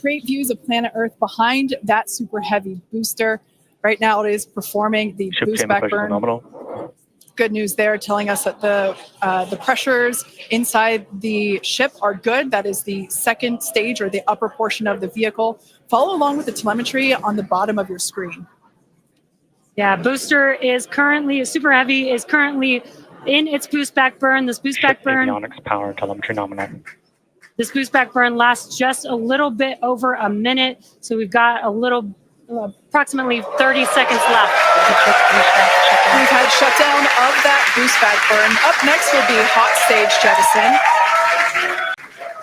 great views of planet Earth behind that super heavy booster. Right now it is performing the Ship boost chamber back pressure burn. phenomenal. Good news there, telling us that the pressures inside the ship are good. That is the second stage or the upper portion of the vehicle. Follow along with the telemetry on the bottom of your screen. Yeah, booster is currently, super heavy is currently in its boost back burn. This boost back burn. Avionics power telemetry nominal. This boost back burn lasts just a little bit over a minute. So we've got a little, approximately 30 seconds left. We've had shutdown of that boost back burn. Up next will be hot stage jettison.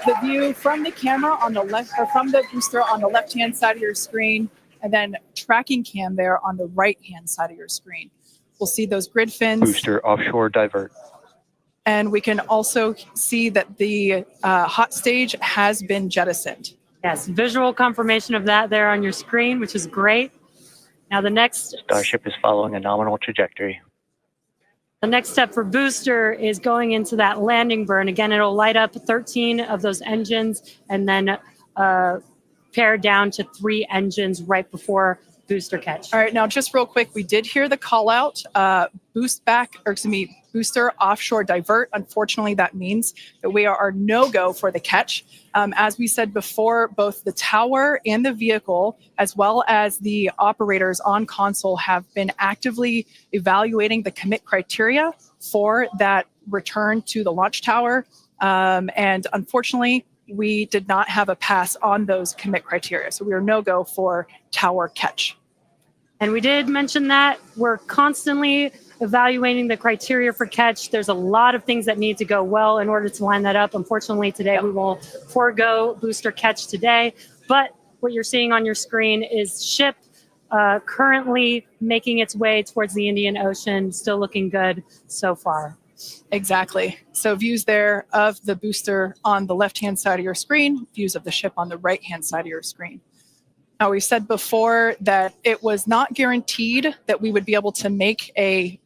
The view from the camera on the left, or from the booster on the left-hand side of your screen, and then tracking cam there on the right-hand side of your screen. We'll see those grid fins. Booster offshore divert. And we can also see that the hot stage has been jettisoned. Yes, visual confirmation of that there on your screen, which is great. Now the next Starship is following a nominal trajectory. The next step for booster is going into that landing burn. Again, it'll light up 13 of those engines and then pare down to 3 engines right before booster catch. All right, now just real quick, we did hear the call out, booster offshore divert. Unfortunately, that means that we are no-go for the catch. As we said before, both the tower and the vehicle, as well as the operators on console, have been actively evaluating the commit criteria for that return to the launch tower. And unfortunately, we did not have a pass on those commit criteria. So we are no-go for tower catch. And we did mention that we're constantly evaluating the criteria for catch. There's a lot of things that need to go well in order to line that up. Unfortunately, today we will forego booster catch today. But what you're seeing on your screen is ship currently making its way towards the Indian Ocean, still looking good so far. Exactly. So views there of the booster on the left-hand side of your screen, views of the ship on the right-hand side of your screen. Now, we said before that it was not guaranteed that we would be able to make a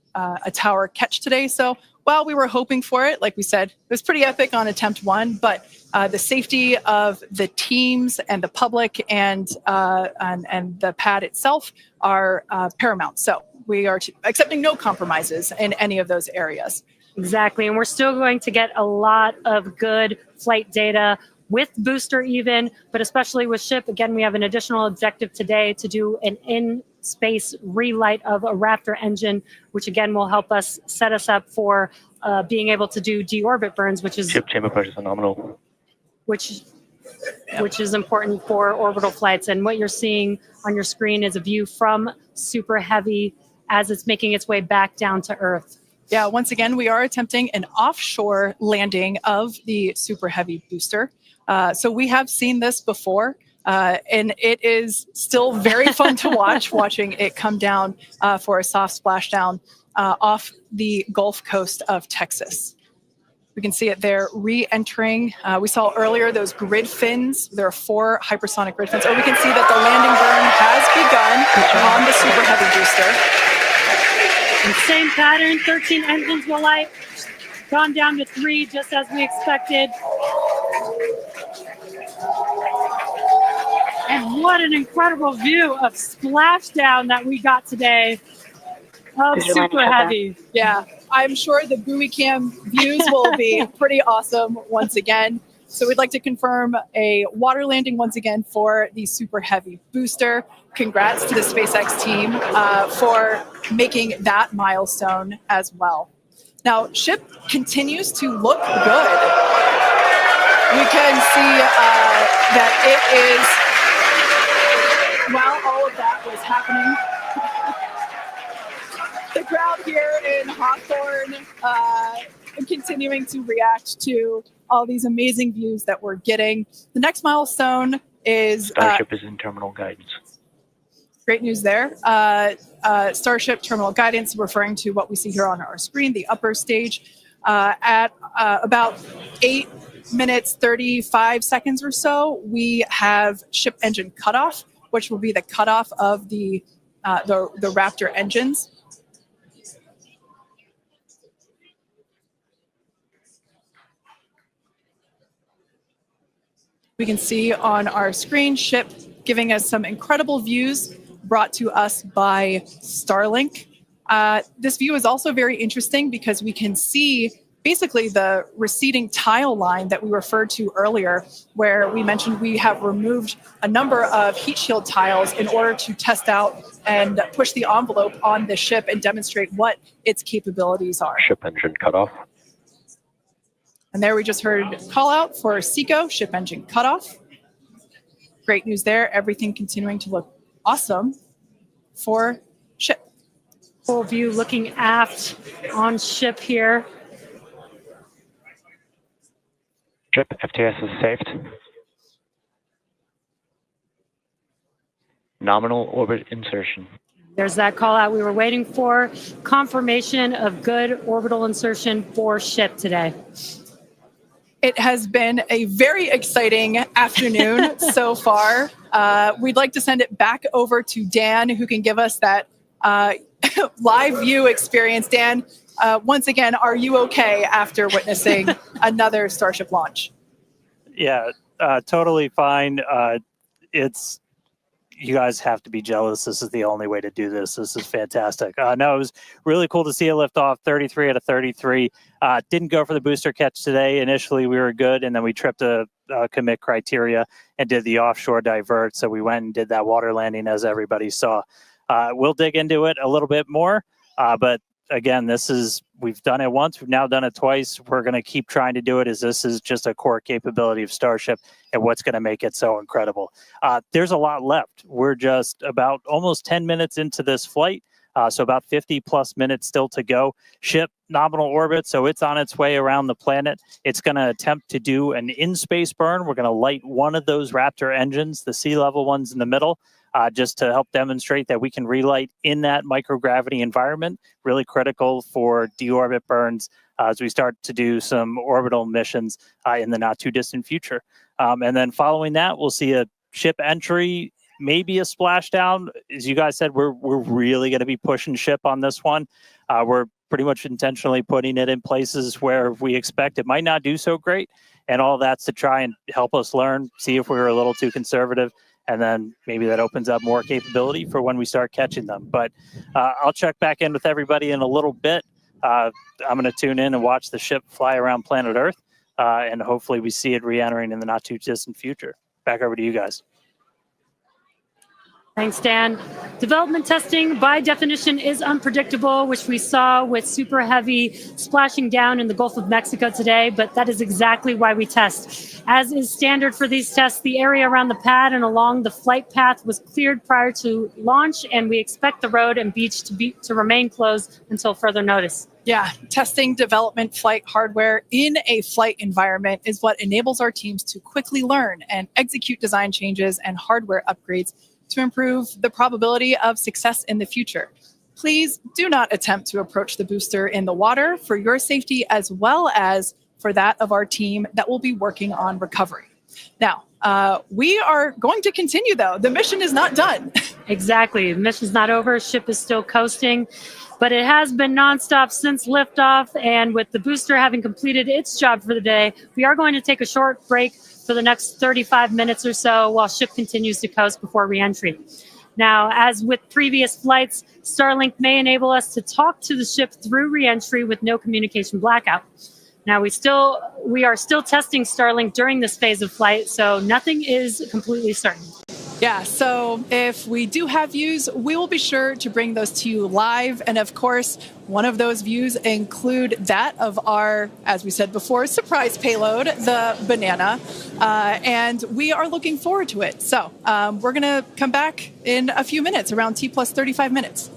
tower catch today. So while we were hoping for it, like we said, it was pretty epic on attempt 1, but the safety of the teams and the public and the pad itself are paramount. So we are accepting no compromises in any of those areas. Exactly. And we're still going to get a lot of good flight data with booster even, but especially with ship. Again, we have an additional objective today to do an in-space relight of a Raptor engine, which again will help us set us up for being able to do deorbit burns, which is Ship chamber pressure phenomenal. Which is important for orbital flights. And what you're seeing on your screen is a view from Super Heavy as it's making its way back down to Earth. Yeah, once again, we are attempting an offshore landing of the Super Heavy booster. So we have seen this before, and it is still very fun to watch, watching it come down for a soft splashdown off the Gulf Coast of Texas. We can see it there re-entering. We saw earlier those grid fins. There are 4 hypersonic grid fins. Or we can see that the landing burn has begun on the Super Heavy booster. And same pattern, 13 engines will light, gone down to 3 just as we expected. And what an incredible view of splashdown that we got today of Super Heavy. Yeah, I'm sure the buoy cam views will be pretty awesome once again. So we'd like to confirm a water landing once again for the Super Heavy booster. Congrats to the SpaceX team for making that milestone as well. Now, ship continues to look good. We can see that it is, while all of that was happening, the crowd here in Hawthorne continuing to react to all these amazing views that we're getting. The next milestone is... Starship is in terminal guidance. Great news there. Starship terminal guidance, referring to what we see here on our screen, the upper stage, at about 8 minutes, 35 seconds or so, we have ship engine cutoff which will be the cutoff of the Raptor engines. We can see on our screen ship giving us some incredible views brought to us by Starlink. This view is also very interesting because we can see basically the receding tile line that we referred to earlier, where we mentioned we have removed a number of heat shield tiles in order to test out and push the envelope on the ship and demonstrate what its capabilities are. Ship engine cutoff. And there we just heard call out for SECO, ship engine cutoff. Great news there. Everything continuing to look awesome for ship. Full view looking aft on ship here. Ship FTS is saved. Nominal orbit insertion. There's that call out we were waiting for. Confirmation of good orbital insertion for ship today. It has been a very exciting afternoon so far. We'd like to send it back over to Dan, who can give us that live view experience. Dan, once again, are you okay after witnessing another Starship launch? Yeah, totally fine. You guys have to be jealous. This is the only way to do this. This is fantastic. No, it was really cool to see a liftoff, 33 out of 33. Didn't go for the booster catch today. Initially, we were good, and then we tripped a commit criteria and did the offshore divert. So we went and did that water landing, as everybody saw. We'll dig into it a little bit more, but again, we've done it once, we've now done it twice. We're going to keep trying to do it, as this is just a core capability of Starship and what's going to make it so incredible. There's a lot left. We're just about almost 10 minutes into this flight, so about 50 plus minutes still to go. Ship nominal orbit, so it's on its way around the planet. It's going to attempt to do an in-space burn. We're going to light one of those Raptor engines, the sea level ones in the middle, just to help demonstrate that we can relight in that microgravity environment. Really critical for deorbit burns as we start to do some orbital missions in the not too distant future. And then following that, we'll see a ship entry, maybe a splashdown. As you guys said, we're really going to be pushing ship on this one. We're pretty much intentionally putting it in places where we expect it might not do so great. And all that's to try and help us learn, see if we were a little too conservative. And then maybe that opens up more capability for when we start catching them. But I'll check back in with everybody in a little bit. I'm going to tune in and watch the ship fly around planet Earth. And hopefully we see it re-entering in the not too distant future. Back over to you guys. Thanks, Dan. Development testing, by definition, is unpredictable, which we saw with super heavy splashing down in the Gulf of Mexico today, but that is exactly why we test. As is standard for these tests, the area around the pad and along the flight path was cleared prior to launch, and we expect the road and beach to remain closed until further notice. Yeah, testing development flight hardware in a flight environment is what enables our teams to quickly learn and execute design changes and hardware upgrades to improve the probability of success in the future. Please do not attempt to approach the booster in the water for your safety as well as for that of our team that will be working on recovery. Now, we are going to continue, though. The mission is not done. Exactly. The mission's not over. Ship is still coasting, but it has been nonstop since liftoff. And with the booster having completed its job for the day, we are going to take a short break for the next 35 minutes or so while ship continues to coast before reentry. Now, as with previous flights, Starlink may enable us to talk to the ship through reentry with no communication blackout. Now, we are still testing Starlink during this phase of flight, so nothing is completely certain. Yeah, so if we do have views, we will be sure to bring those to you live. And of course, one of those views include that of our, as we said before, surprise payload, the Banana. And we are looking forward to it. So we're going to come back in a few minutes, around T plus 35 minutes.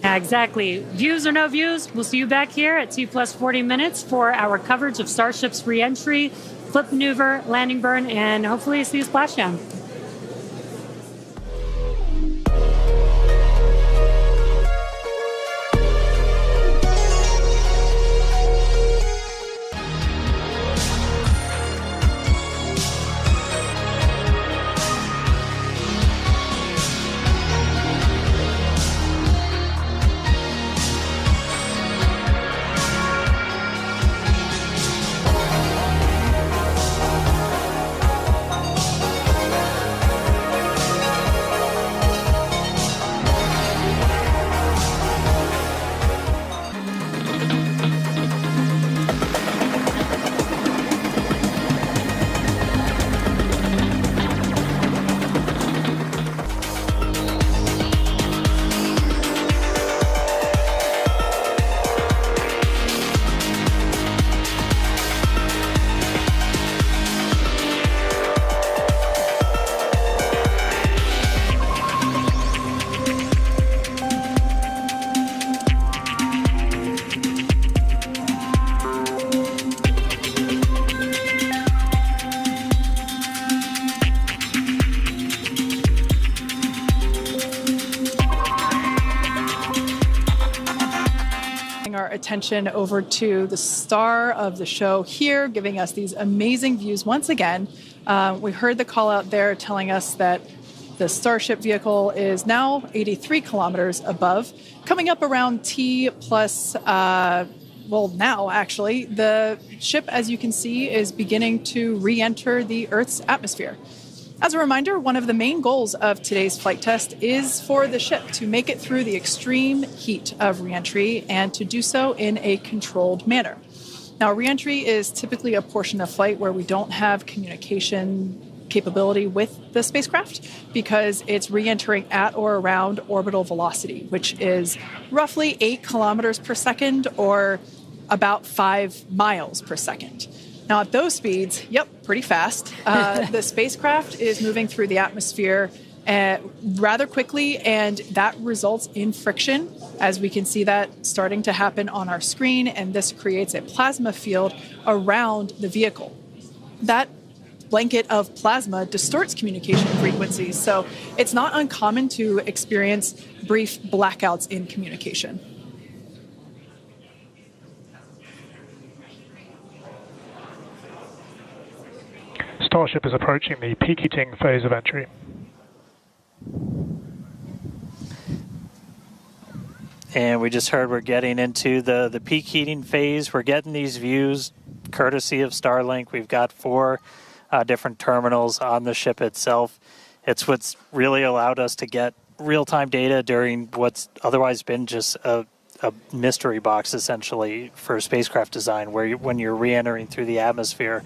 Yeah, exactly. Views or no views, we'll see you back here at T plus 40 minutes for our coverage of Starship's reentry, flip maneuver, landing burn, and hopefully see a splashdown. attention over to the star of the show here, giving us these amazing views once again. We heard the call out there telling us that the Starship vehicle is now 83 kilometers above, coming up around T plus, now actually, the ship, as you can see, is beginning to re-enter the Earth's atmosphere. As a reminder, one of the main goals of today's flight test is for the ship to make it through the extreme heat of reentry and to do so in a controlled manner. Now, reentry is typically a portion of flight where we don't have communication capability with the spacecraft because it's re-entering at or around orbital velocity, which is roughly 8 kilometers per second or about 5 miles per second. Now, at those speeds, pretty fast. The spacecraft is moving through the atmosphere rather quickly, and that results in friction, as we can see that starting to happen on our screen, and this creates a plasma field around the vehicle. That blanket of plasma distorts communication frequencies, so it's not uncommon to experience brief blackouts in communication. Starship is approaching the peak heating phase of entry. And we just heard we're getting into the peak heating phase. We're getting these views courtesy of Starlink. We've got 4 different terminals on the ship itself. It's what's really allowed us to get real-time data during what's otherwise been just a mystery box, essentially, for spacecraft design, where when you're re-entering through the atmosphere,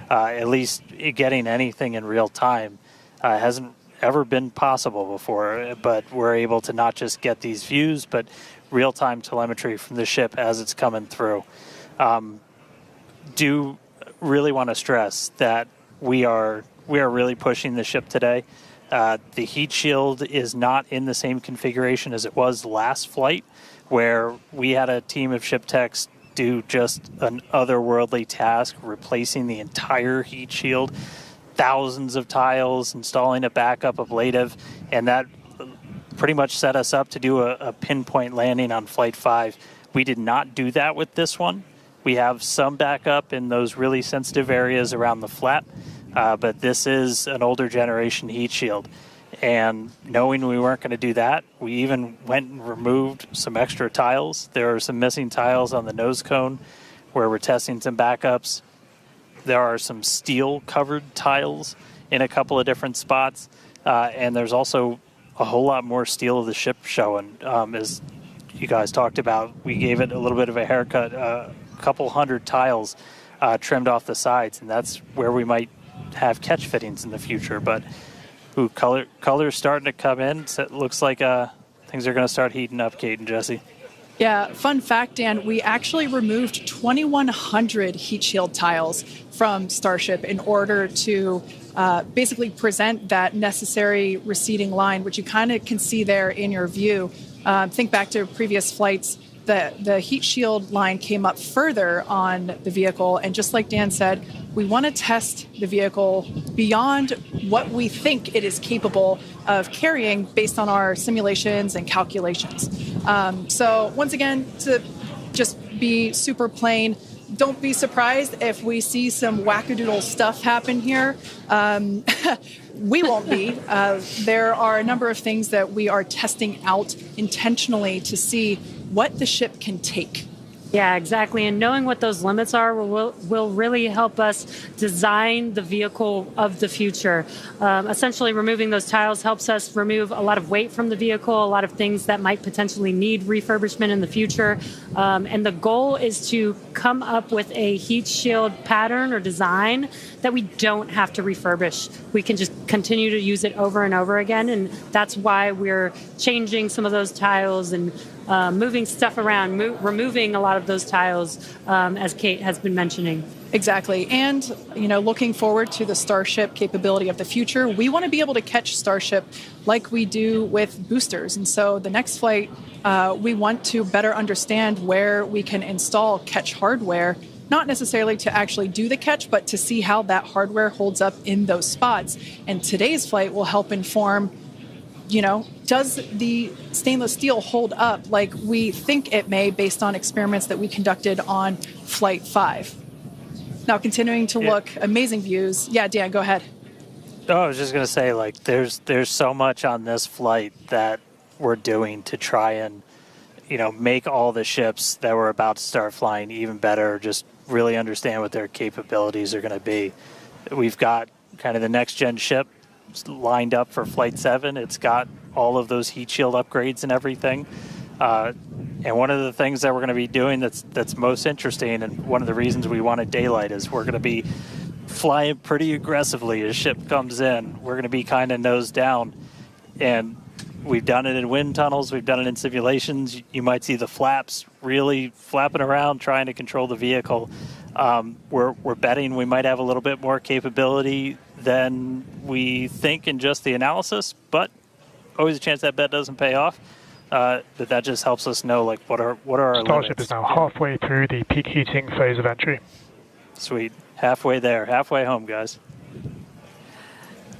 at least getting anything in real time hasn't ever been possible before. But we're able to not just get these views, but real-time telemetry from the ship as it's coming through. Do really want to stress that we are really pushing the ship today. The heat shield is not in the same configuration as it was last flight, where we had a team of ship techs do just an otherworldly task, replacing the entire heat shield, thousands of tiles, installing a backup ablative, and that pretty much set us up to do a pinpoint landing on Flight 5. We did not do that with this one. We have some backup in those really sensitive areas around the flat, but this is an older generation heat shield. And knowing we weren't going to do that, we even went and removed some extra tiles. There are some missing tiles on the nose cone where we're testing some backups. There are some steel-covered tiles in a couple of different spots, and there's also a whole lot more steel of the ship showing. As you guys talked about, we gave it a little bit of a haircut, a couple hundred tiles trimmed off the sides, and that's where we might have catch fittings in the future. But color's starting to come in. So it looks like things are going to start heating up, Kate and Jesse. Yeah, fun fact, Dan, we actually removed 2,100 heat shield tiles from Starship in order to basically present that necessary receding line, which you kind of can see there in your view. Think back to previous flights. The heat shield line came up further on the vehicle, and just like Dan said, we want to test the vehicle beyond what we think it is capable of carrying based on our simulations and calculations. So once again, to just be super plain, don't be surprised if we see some wackadoodle stuff happen here. We won't be. There are a number of things that we are testing out intentionally to see what the ship can take. Yeah, exactly. And knowing what those limits are will really help us design the vehicle of the future. Essentially, removing those tiles helps us remove a lot of weight from the vehicle, a lot of things that might potentially need refurbishment in the future. And the goal is to come up with a heat shield pattern or design that we don't have to refurbish. We can just continue to use it over and over again. And that's why we're changing some of those tiles and moving stuff around, removing a lot of those tiles, as Kate has been mentioning. Exactly. And, looking forward to the Starship capability of the future, we want to be able to catch Starship like we do with boosters. And so the next flight, we want to better understand where we can install catch hardware, not necessarily to actually do the catch, but to see how that hardware holds up in those spots. And today's flight will help inform does the stainless steel hold up like we think it may based on experiments that we conducted on Flight 5? Now, continuing to look, amazing views. Yeah, Dan, go ahead. Oh, I was just going to say, like, there's so much on this flight that we're doing to try and, make all the ships that we're about to start flying even better, just really understand what their capabilities are going to be. We've got kind of the next-gen ship lined up for Flight 7. It's got all of those heat shield upgrades and everything. And one of the things that we're going to be doing that's most interesting, and one of the reasons we wanted daylight, is we're going to be flying pretty aggressively as ship comes in. We're going to be kind of nose down, and we've done it in wind tunnels. We've done it in simulations. You might see the flaps really flapping around trying to control the vehicle. We're betting we might have a little bit more capability than we think in just the analysis, but always a chance that bet doesn't pay off. But that just helps us know, like, what are our Starship limits. is now halfway through the peak heating phase of entry. Sweet. Halfway there. Halfway home, guys.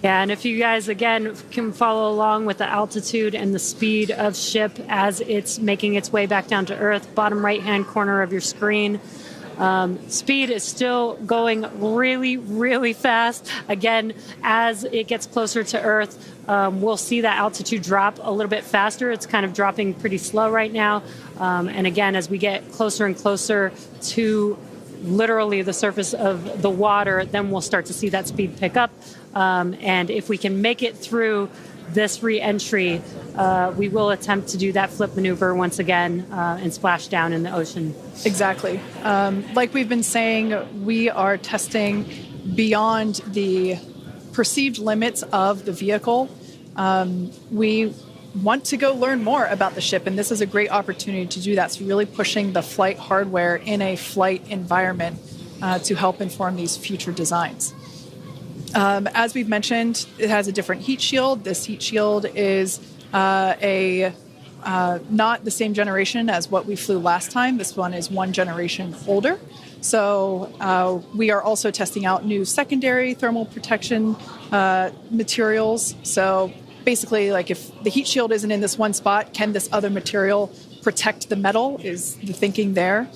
Yeah, and if you guys, again, can follow along with the altitude and the speed of ship as it's making its way back down to Earth, bottom right-hand corner of your screen. Speed is still going really, really fast. Again, as it gets closer to Earth, we'll see that altitude drop a little bit faster. It's kind of dropping pretty slow right now. And again, as we get closer and closer to literally the surface of the water, then we'll start to see that speed pick up. And if we can make it through this re-entry, we will attempt to do that flip maneuver once again and splash down in the ocean. Exactly. Like we've been saying, we are testing beyond the perceived limits of the vehicle. We want to go learn more about the ship, and this is a great opportunity to do that. So really pushing the flight hardware in a flight environment to help inform these future designs. As we've mentioned, it has a different heat shield. This heat shield is not the same generation as what we flew last time. This one is one generation older. So we are also testing out new secondary thermal protection materials. So basically, like, if the heat shield isn't in this one spot, can this other material protect the metal is the thinking there.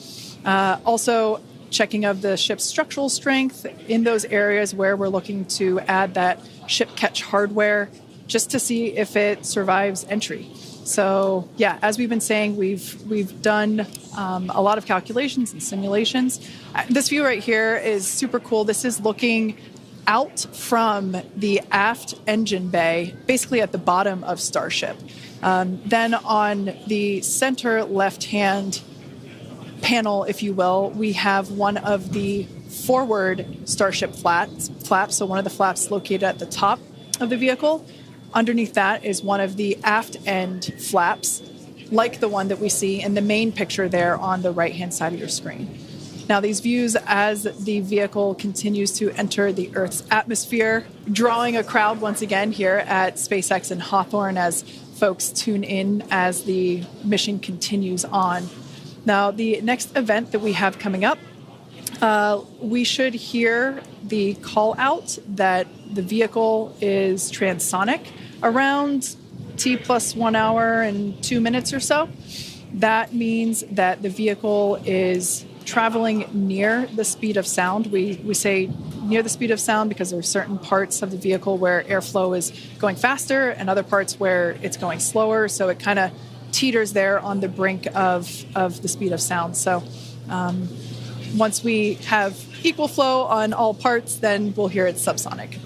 Also, checking of the ship's structural strength in those areas where we're looking to add that ship catch hardware just to see if it survives entry. So yeah, as we've been saying, we've done a lot of calculations and simulations. This view right here is super cool. This is looking out from the aft engine bay, basically at the bottom of Starship. Then on the center left-hand panel, if you will, we have one of the forward Starship flaps. So one of the flaps located at the top of the vehicle. Underneath that is one of the aft end flaps, like the one that we see in the main picture there on the right-hand side of your screen. Now, these views as the vehicle continues to enter the Earth's atmosphere, drawing a crowd once again here at SpaceX and Hawthorne as folks tune in as the mission continues on. Now, the next event that we have coming up, we should hear the call out that the vehicle is transonic around T+1 hour and 2 minutes or so. That means that the vehicle is traveling near the speed of sound. We say near the speed of sound because there are certain parts of the vehicle where airflow is going faster and other parts where it's going slower. So it kind of teeters there on the brink of the speed of sound. So once we have equal flow on all parts, then we'll hear it's subsonic.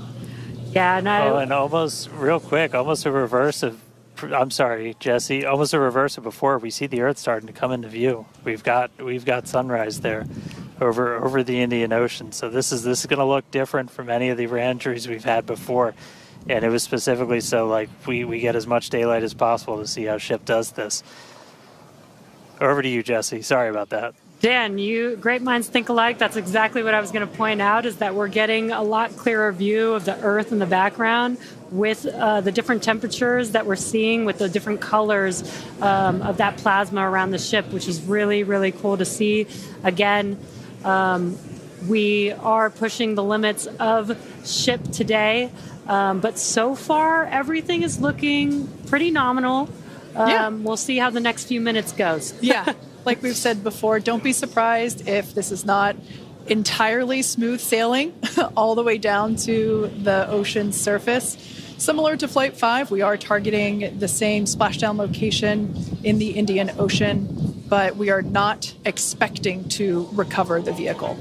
Yeah, and almost real quick, almost a reverse of, I'm sorry, Jesse, almost a reverse of before. We see the Earth starting to come into view. We've got sunrise there over the Indian Ocean. So this is going to look different from any of the re-entries we've had before. And it was specifically so, like, we get as much daylight as possible to see how ship does this. Over to you, Jesse. Sorry about that. Dan, great minds think alike. That's exactly what I was going to point out, is that we're getting a lot clearer view of the Earth in the background with the different temperatures that we're seeing, with the different colors of that plasma around the ship, which is really, really cool to see. Again, We are pushing the limits of ship today, but so far everything is looking pretty nominal. We'll see how the next few minutes goes. Yeah, like we've said before, don't be surprised if this is not entirely smooth sailing all the way down to the ocean's surface. Similar to Flight 5, we are targeting the same splashdown location in the Indian Ocean, but we are not expecting to recover the vehicle.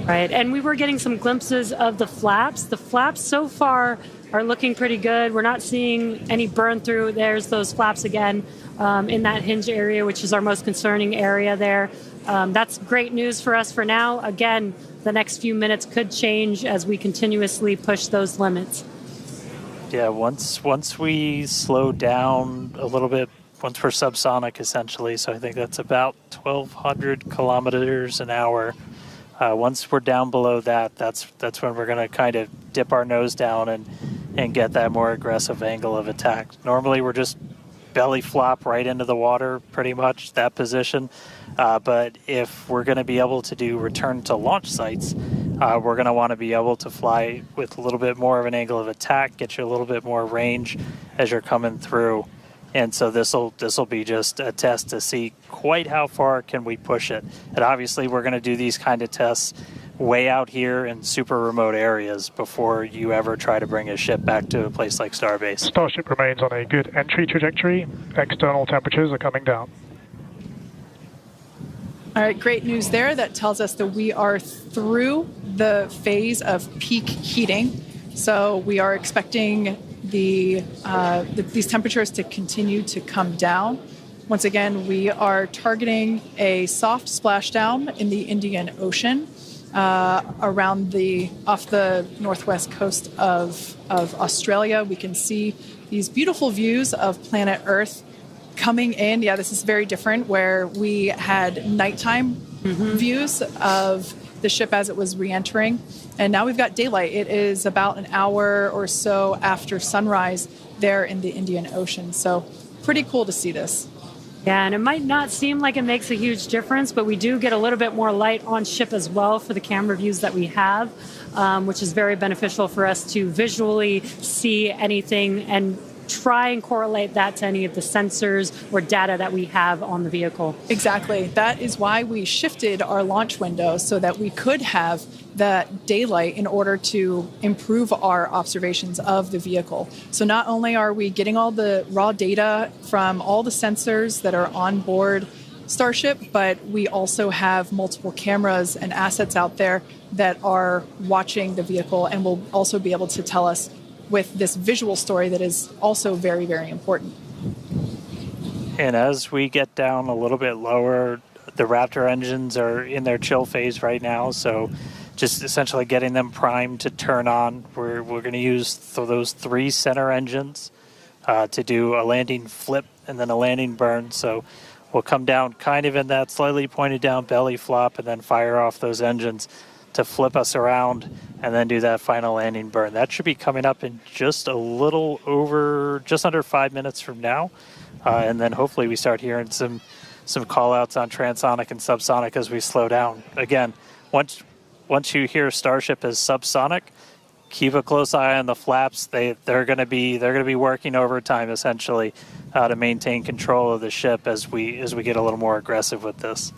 Right, and we were getting some glimpses of the flaps. The flaps so far are looking pretty good. We're not seeing any burn through. There's those flaps again in that hinge area, which is our most concerning area there. That's great news for us for now. Again, the next few minutes could change as we continuously push those limits. Yeah, once we slow down a little bit, once we're subsonic essentially, so I think that's about 1,200 kilometers an hour. Once we're down below that, that's when we're going to kind of dip our nose down and get that more aggressive angle of attack. Normally we're just belly flop right into the water, pretty much, that position. But if we're going to be able to do return to launch sites, we're going to want to be able to fly with a little bit more of an angle of attack, get you a little bit more range as you're coming through. And so this'll be just a test to see quite how far can we push it. And obviously we're going to do these kind of tests way out here in super remote areas before you ever try to bring a ship back to a place like Starbase. Starship remains on a good entry trajectory. External temperatures are coming down. All right, great news there. That tells us that we are through the phase of peak heating. So we are expecting these temperatures to continue to come down. Once again, we are targeting a soft splashdown in the Indian Ocean off the northwest coast of Australia. We can see these beautiful views of planet Earth coming in. Yeah, this is very different, where we had nighttime views of the ship as it was re-entering, and now we've got daylight. It is about an hour or so after sunrise there in the Indian Ocean, so pretty cool to see this. Yeah, and it might not seem like it makes a huge difference, but we do get a little bit more light on ship as well for the camera views that we have, which is very beneficial for us to visually see anything and try and correlate that to any of the sensors or data that we have on the vehicle. Exactly. That is why we shifted our launch window so that we could have that daylight in order to improve our observations of the vehicle. So not only are we getting all the raw data from all the sensors that are on board Starship, but we also have multiple cameras and assets out there that are watching the vehicle and will also be able to tell us with this visual story that is also very, very important. And as we get down a little bit lower, the Raptor engines are in their chill phase right now, so just essentially getting them primed to turn on. We're going to use those 3 center engines to do a landing flip and then a landing burn. So we'll come down kind of in that slightly pointed down belly flop and then fire off those engines to flip us around and then do that final landing burn. That should be coming up in just under 5 minutes from now. And then hopefully we start hearing some call outs on transonic and subsonic as we slow down. Again, once you hear Starship as subsonic, keep a close eye on the flaps. They're going to be working overtime essentially to maintain control of the ship as we get a little more aggressive with this.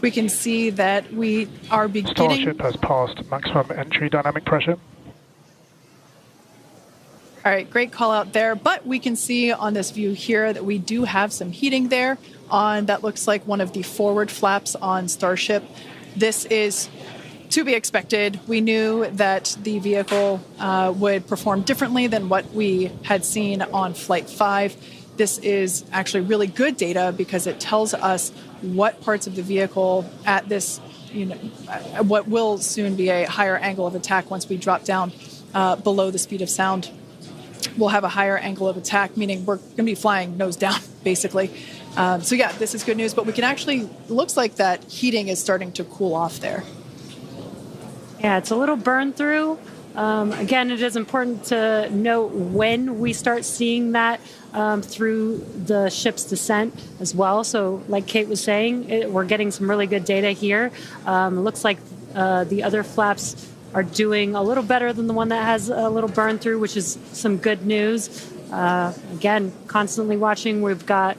We can see that we are beginning... Starship has passed maximum entry dynamic pressure. All right, great call out there. But we can see on this view here that we do have some heating there on that looks like one of the forward flaps on Starship. This is to be expected. We knew that the vehicle would perform differently than what we had seen on Flight 5. This is actually really good data because it tells us what parts of the vehicle at this, what will soon be a higher angle of attack once we drop down below the speed of sound. We'll have a higher angle of attack, meaning we're going to be flying nose down, basically. So yeah, this is good news, but we can actually, looks like that heating is starting to cool off there. Yeah, it's a little burn through, Again, it is important to note when we start seeing that through the ship's descent as well. So like Kate was saying, we're getting some really good data here. It looks like the other flaps are doing a little better than the one that has a little burn through, which is some good news. Again, constantly watching. We've got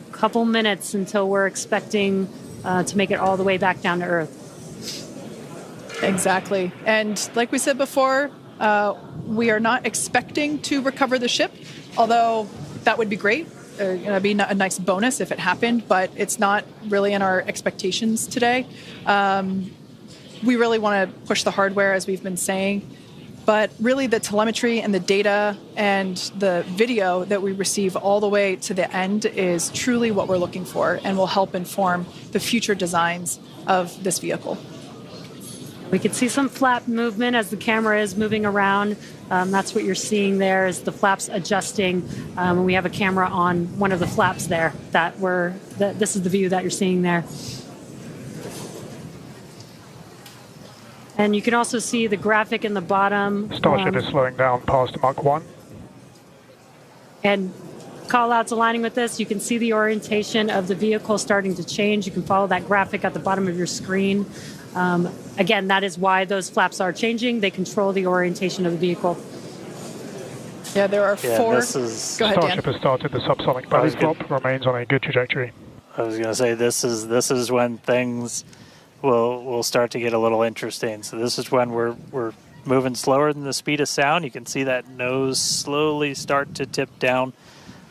a couple minutes until we're expecting to make it all the way back down to Earth. Exactly. And like we said before, we are not expecting to recover the ship, although that would be great. It'd be a nice bonus if it happened, but it's not really in our expectations today. We really want to push the hardware, as we've been saying, but really the telemetry and the data and the video that we receive all the way to the end is truly what we're looking for and will help inform the future designs of this vehicle. We can see some flap movement as the camera is moving around. That's what you're seeing there is the flaps adjusting. And we have a camera on one of the flaps there this is the view that you're seeing there. And you can also see the graphic in the bottom. Starship is slowing down past Mach 1. And call-outs aligning with this. You can see the orientation of the vehicle starting to change. You can follow that graphic at the bottom of your screen. Again, that is why those flaps are changing. They control the orientation of the vehicle. Yeah, there are four. Go ahead, Starship Dan. has started the subsonic belly flop, remains on a good trajectory. I was going to say this is when things will start to get a little interesting. So this is when we're moving slower than the speed of sound. You can see that nose slowly start to tip down,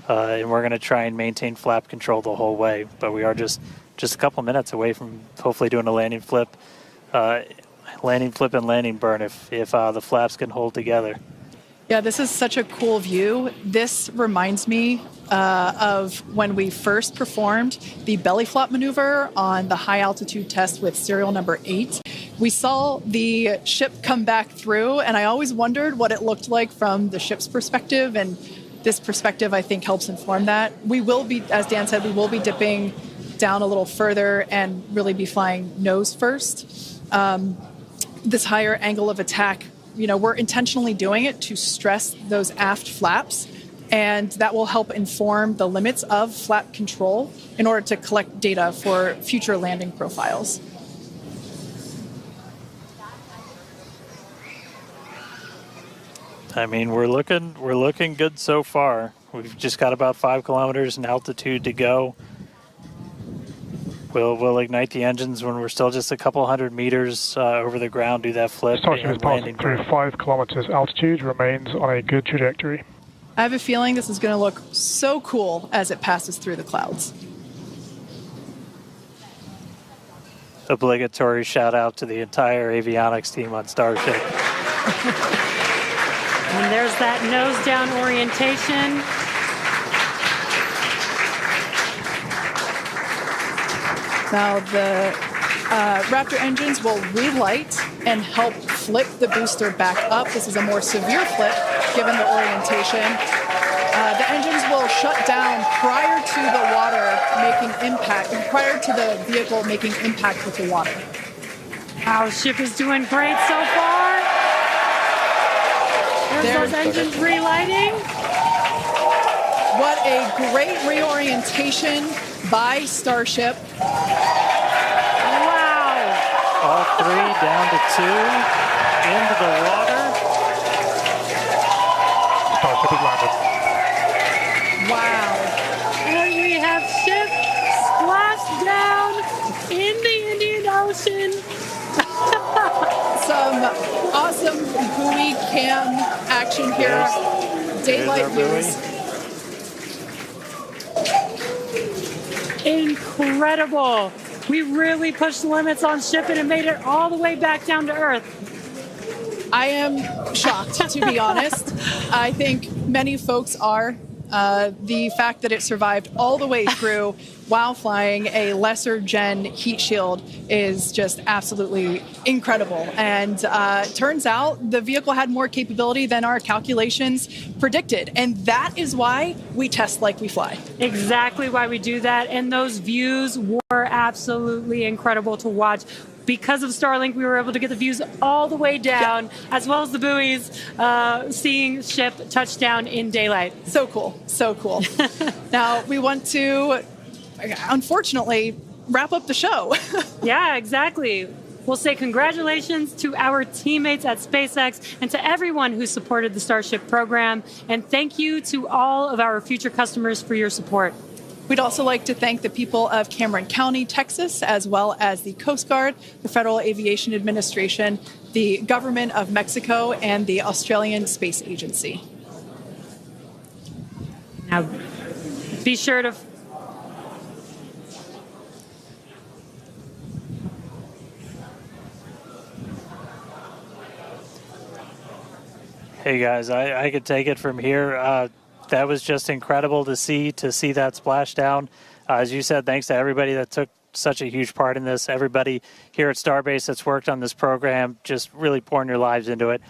and we're going to try and maintain flap control the whole way. But we are just a couple minutes away from hopefully doing a landing flip and landing burn if the flaps can hold together. Yeah, this is such a cool view. This reminds me of when we first performed the belly flop maneuver on the high altitude test with serial number 8. We saw the ship come back through, and I always wondered what it looked like from the ship's perspective, and this perspective, I think, helps inform that. We will be, as Dan said, we will be dipping down a little further and really be flying nose first. This higher angle of attack, we're intentionally doing it to stress those aft flaps, and that will help inform the limits of flap control in order to collect data for future landing profiles. I mean, we're looking good so far. We've just got about 5 kilometers in altitude to go. We'll ignite the engines when we're still just a couple hundred meters over the ground, do that flip. Starship is passing through 5 kilometers altitude, remains on a good trajectory. I have a feeling this is going to look so cool as it passes through the clouds. Obligatory shout out to the entire avionics team on Starship. And there's that nose down orientation. Now the Raptor engines will relight and help flip the booster back up. This is a more severe flip given the orientation. The engines will shut down prior to the water making impact, prior to the vehicle making impact with the water. Our ship is doing great so far. There's those engines relighting. What a great reorientation by Starship. Wow. All 3 down to 2 into the water. Starship is landed. Wow. And we have ship splashed down in the Indian Ocean. Some awesome buoy cam action here. Daylight views. Incredible. We really pushed the limits on ship and it made it all the way back down to Earth. I am shocked, to be honest. I think many folks are. The fact that it survived all the way through while flying a lesser gen heat shield is just absolutely incredible. And turns out the vehicle had more capability than our calculations predicted. And that is why we test like we fly. Exactly why we do that. And those views were absolutely incredible to watch. because of Starlink, we were able to get the views all the way down, as well as the buoys, seeing ship touchdown in daylight. So cool. So cool. Now, we want to, unfortunately, wrap up the show. Yeah, exactly. We'll say congratulations to our teammates at SpaceX and to everyone who supported the Starship program. And thank you to all of our future customers for your support. We'd also like to thank the people of Cameron County, Texas, as well as the Coast Guard, the Federal Aviation Administration, the Government of Mexico, and the Australian Space Agency. Now, be sure to... Hey guys, I could take it from here. That was just incredible to see that splashdown. As you said, thanks to everybody that took such a huge part in this. Everybody here at Starbase that's worked on this program, just really pouring your lives into it.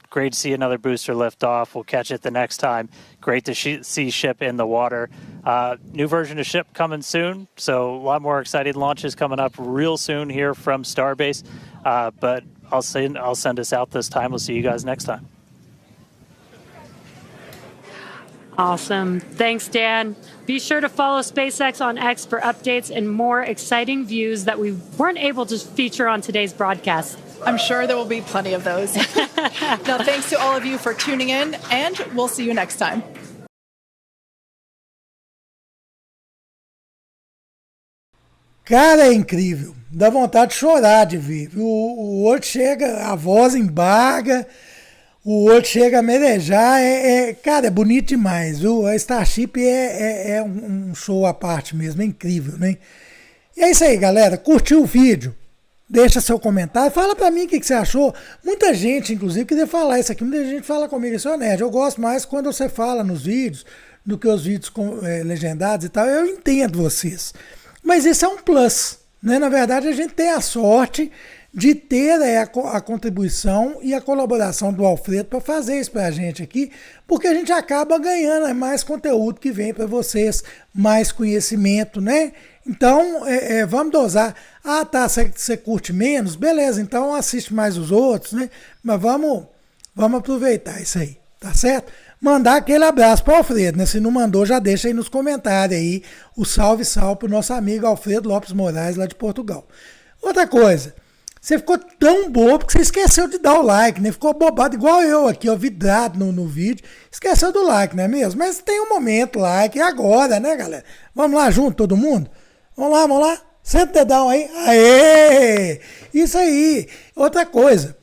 Great to see another booster lift off. We'll catch it the next time. Great to see ship in the water. New version of ship coming soon, so a lot more exciting launches coming up real soon here from Starbase. But I'll send us out this time. We'll see you guys next time. Awesome. Thanks, Dan. Be sure to follow SpaceX on X for updates and more exciting views that we weren't able to feature on today's broadcast. I'm sure there will be plenty of those. Now, thanks to all of you for tuning in, and we'll see you next time. Cara, é incrível. Dá vontade de chorar de ver. O outro chega, a voz embarga. O outro chega a merejar, cara, é bonito demais, viu? A Starship é um show à parte mesmo, é incrível, né? E é isso aí, galera. Curtiu o vídeo? Deixa seu comentário, fala pra mim o que você achou. Muita gente, inclusive, queria falar isso aqui, muita gente fala comigo, isso é nerd. Eu gosto mais quando você fala nos vídeos do que os vídeos legendados e tal. Eu entendo vocês. Mas isso é um plus, né? Na verdade, a gente tem a sorte de ter a contribuição e a colaboração do Alfredo para fazer isso para a gente aqui, porque a gente acaba ganhando mais conteúdo que vem para vocês, mais conhecimento, né? Então, vamos dosar. Ah, tá, você curte menos? Beleza, então assiste mais os outros, né? Mas vamos aproveitar isso aí, tá certo? Mandar aquele abraço para o Alfredo, né? Se não mandou, já deixa aí nos comentários aí o salve para o nosso amigo Alfredo Lopes Morais, lá de Portugal. Outra coisa, você ficou tão bobo que você esqueceu de dar o like, né? Ficou bobado igual eu aqui, ó, vidrado no vídeo. Esqueceu do like, não é mesmo? Mas tem um momento, like, agora, né, galera? Vamos lá junto, todo mundo? Vamos lá. Senta o dedão aí. Aê! Isso aí. Outra coisa,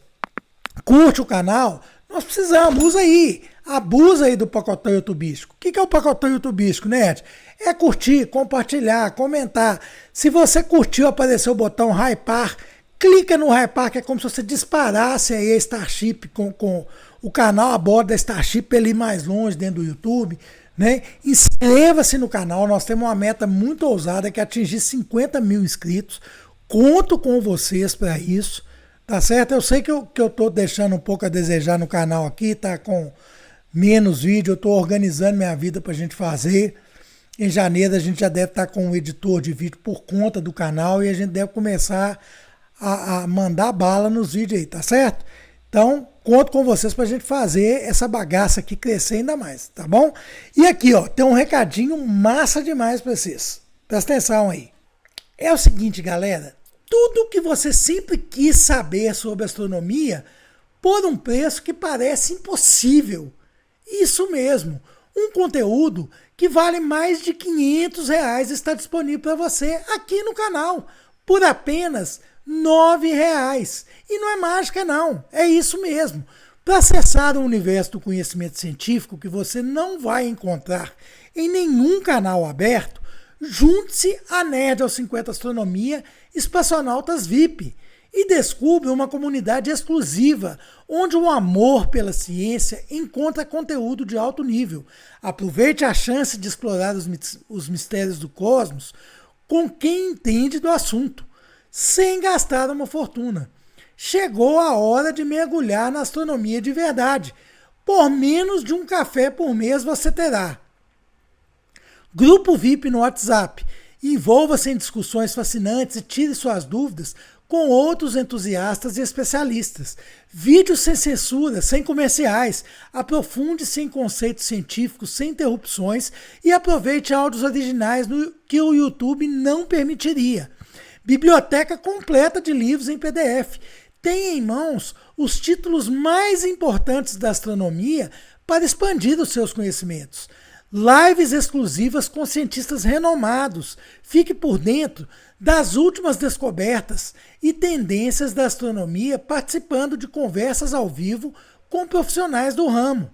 curte o canal. Nós precisamos, usa aí. Abusa aí do pacotão youtubístico. O que é o pacotão youtubístico, né? É curtir, compartilhar, comentar. Se você curtiu, apareceu o botão hypar. Clica no hypar, que é como se você disparasse aí a Starship com o canal a bordo da Starship ele ir mais longe dentro do YouTube, né? Inscreva-se no canal, nós temos uma meta muito ousada que é atingir 50 mil inscritos. Conto com vocês para isso, tá certo? Eu sei que eu tô deixando um pouco a desejar no canal aqui, tá com menos vídeo, eu tô organizando minha vida pra gente fazer. Em janeiro a gente já deve estar com um editor de vídeo por conta do canal e a gente deve começar a mandar bala nos vídeos aí, tá certo? Então, conto com vocês pra gente fazer essa bagaça aqui crescer ainda mais, tá bom? E aqui, ó, tem um recadinho massa demais pra vocês. Presta atenção aí. É o seguinte, galera, tudo que você sempre quis saber sobre astronomia por um preço que parece impossível. Isso mesmo, um conteúdo que vale mais de R$500 está disponível para você aqui no canal, por apenas R$9. E não é mágica não, é isso mesmo. Para acessar o universo do conhecimento científico que você não vai encontrar em nenhum canal aberto, junte-se à Nerd aos 50 Astronomia Espaçonautas VIP e descubra uma comunidade exclusiva onde o amor pela ciência encontra conteúdo de alto nível. Aproveite a chance de explorar os mistérios do cosmos com quem entende do assunto, sem gastar uma fortuna. Chegou a hora de mergulhar na astronomia de verdade. Por menos de um café por mês você terá grupo VIP no WhatsApp. Envolva-se em discussões fascinantes e tire suas dúvidas com outros entusiastas e especialistas. Vídeos sem censura, sem comerciais. Aprofunde-se em conceitos científicos sem interrupções e aproveite áudios originais que o YouTube não permitiria. Biblioteca completa de livros em PDF. Tenha em mãos os títulos mais importantes da astronomia para expandir os seus conhecimentos. Lives exclusivas com cientistas renomados. Fique por dentro das últimas descobertas e tendências da astronomia participando de conversas ao vivo com profissionais do ramo.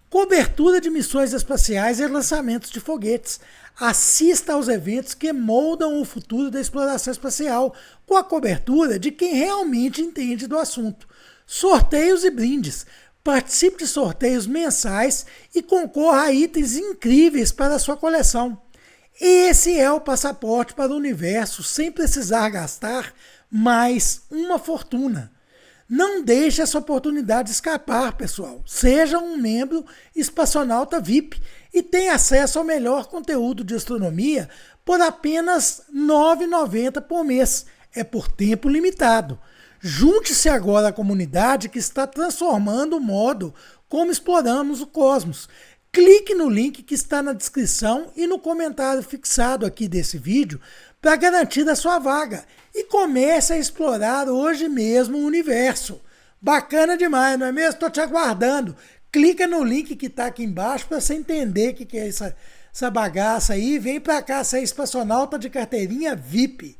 Cobertura de missões espaciais e lançamentos de foguetes. Assista aos eventos que moldam o futuro da exploração espacial, com a cobertura de quem realmente entende do assunto. Sorteios e brindes. Participe de sorteios mensais e concorra a itens incríveis para a sua coleção. Esse é o passaporte para o universo sem precisar gastar mais uma fortuna. Não deixe essa oportunidade escapar, pessoal. Seja um membro espaçonauta VIP e tenha acesso ao melhor conteúdo de astronomia por apenas R$ 9,90 por mês. É por tempo limitado. Junte-se agora à comunidade que está transformando o modo como exploramos o cosmos. Clique no link que está na descrição e no comentário fixado aqui desse vídeo para garantir a sua vaga e comece a explorar hoje mesmo o universo. Bacana demais, não é mesmo? Estou te aguardando. Clica no link que está aqui embaixo para você entender o que é essa bagaça aí. Vem para cá ser espaçonauta de carteirinha VIP.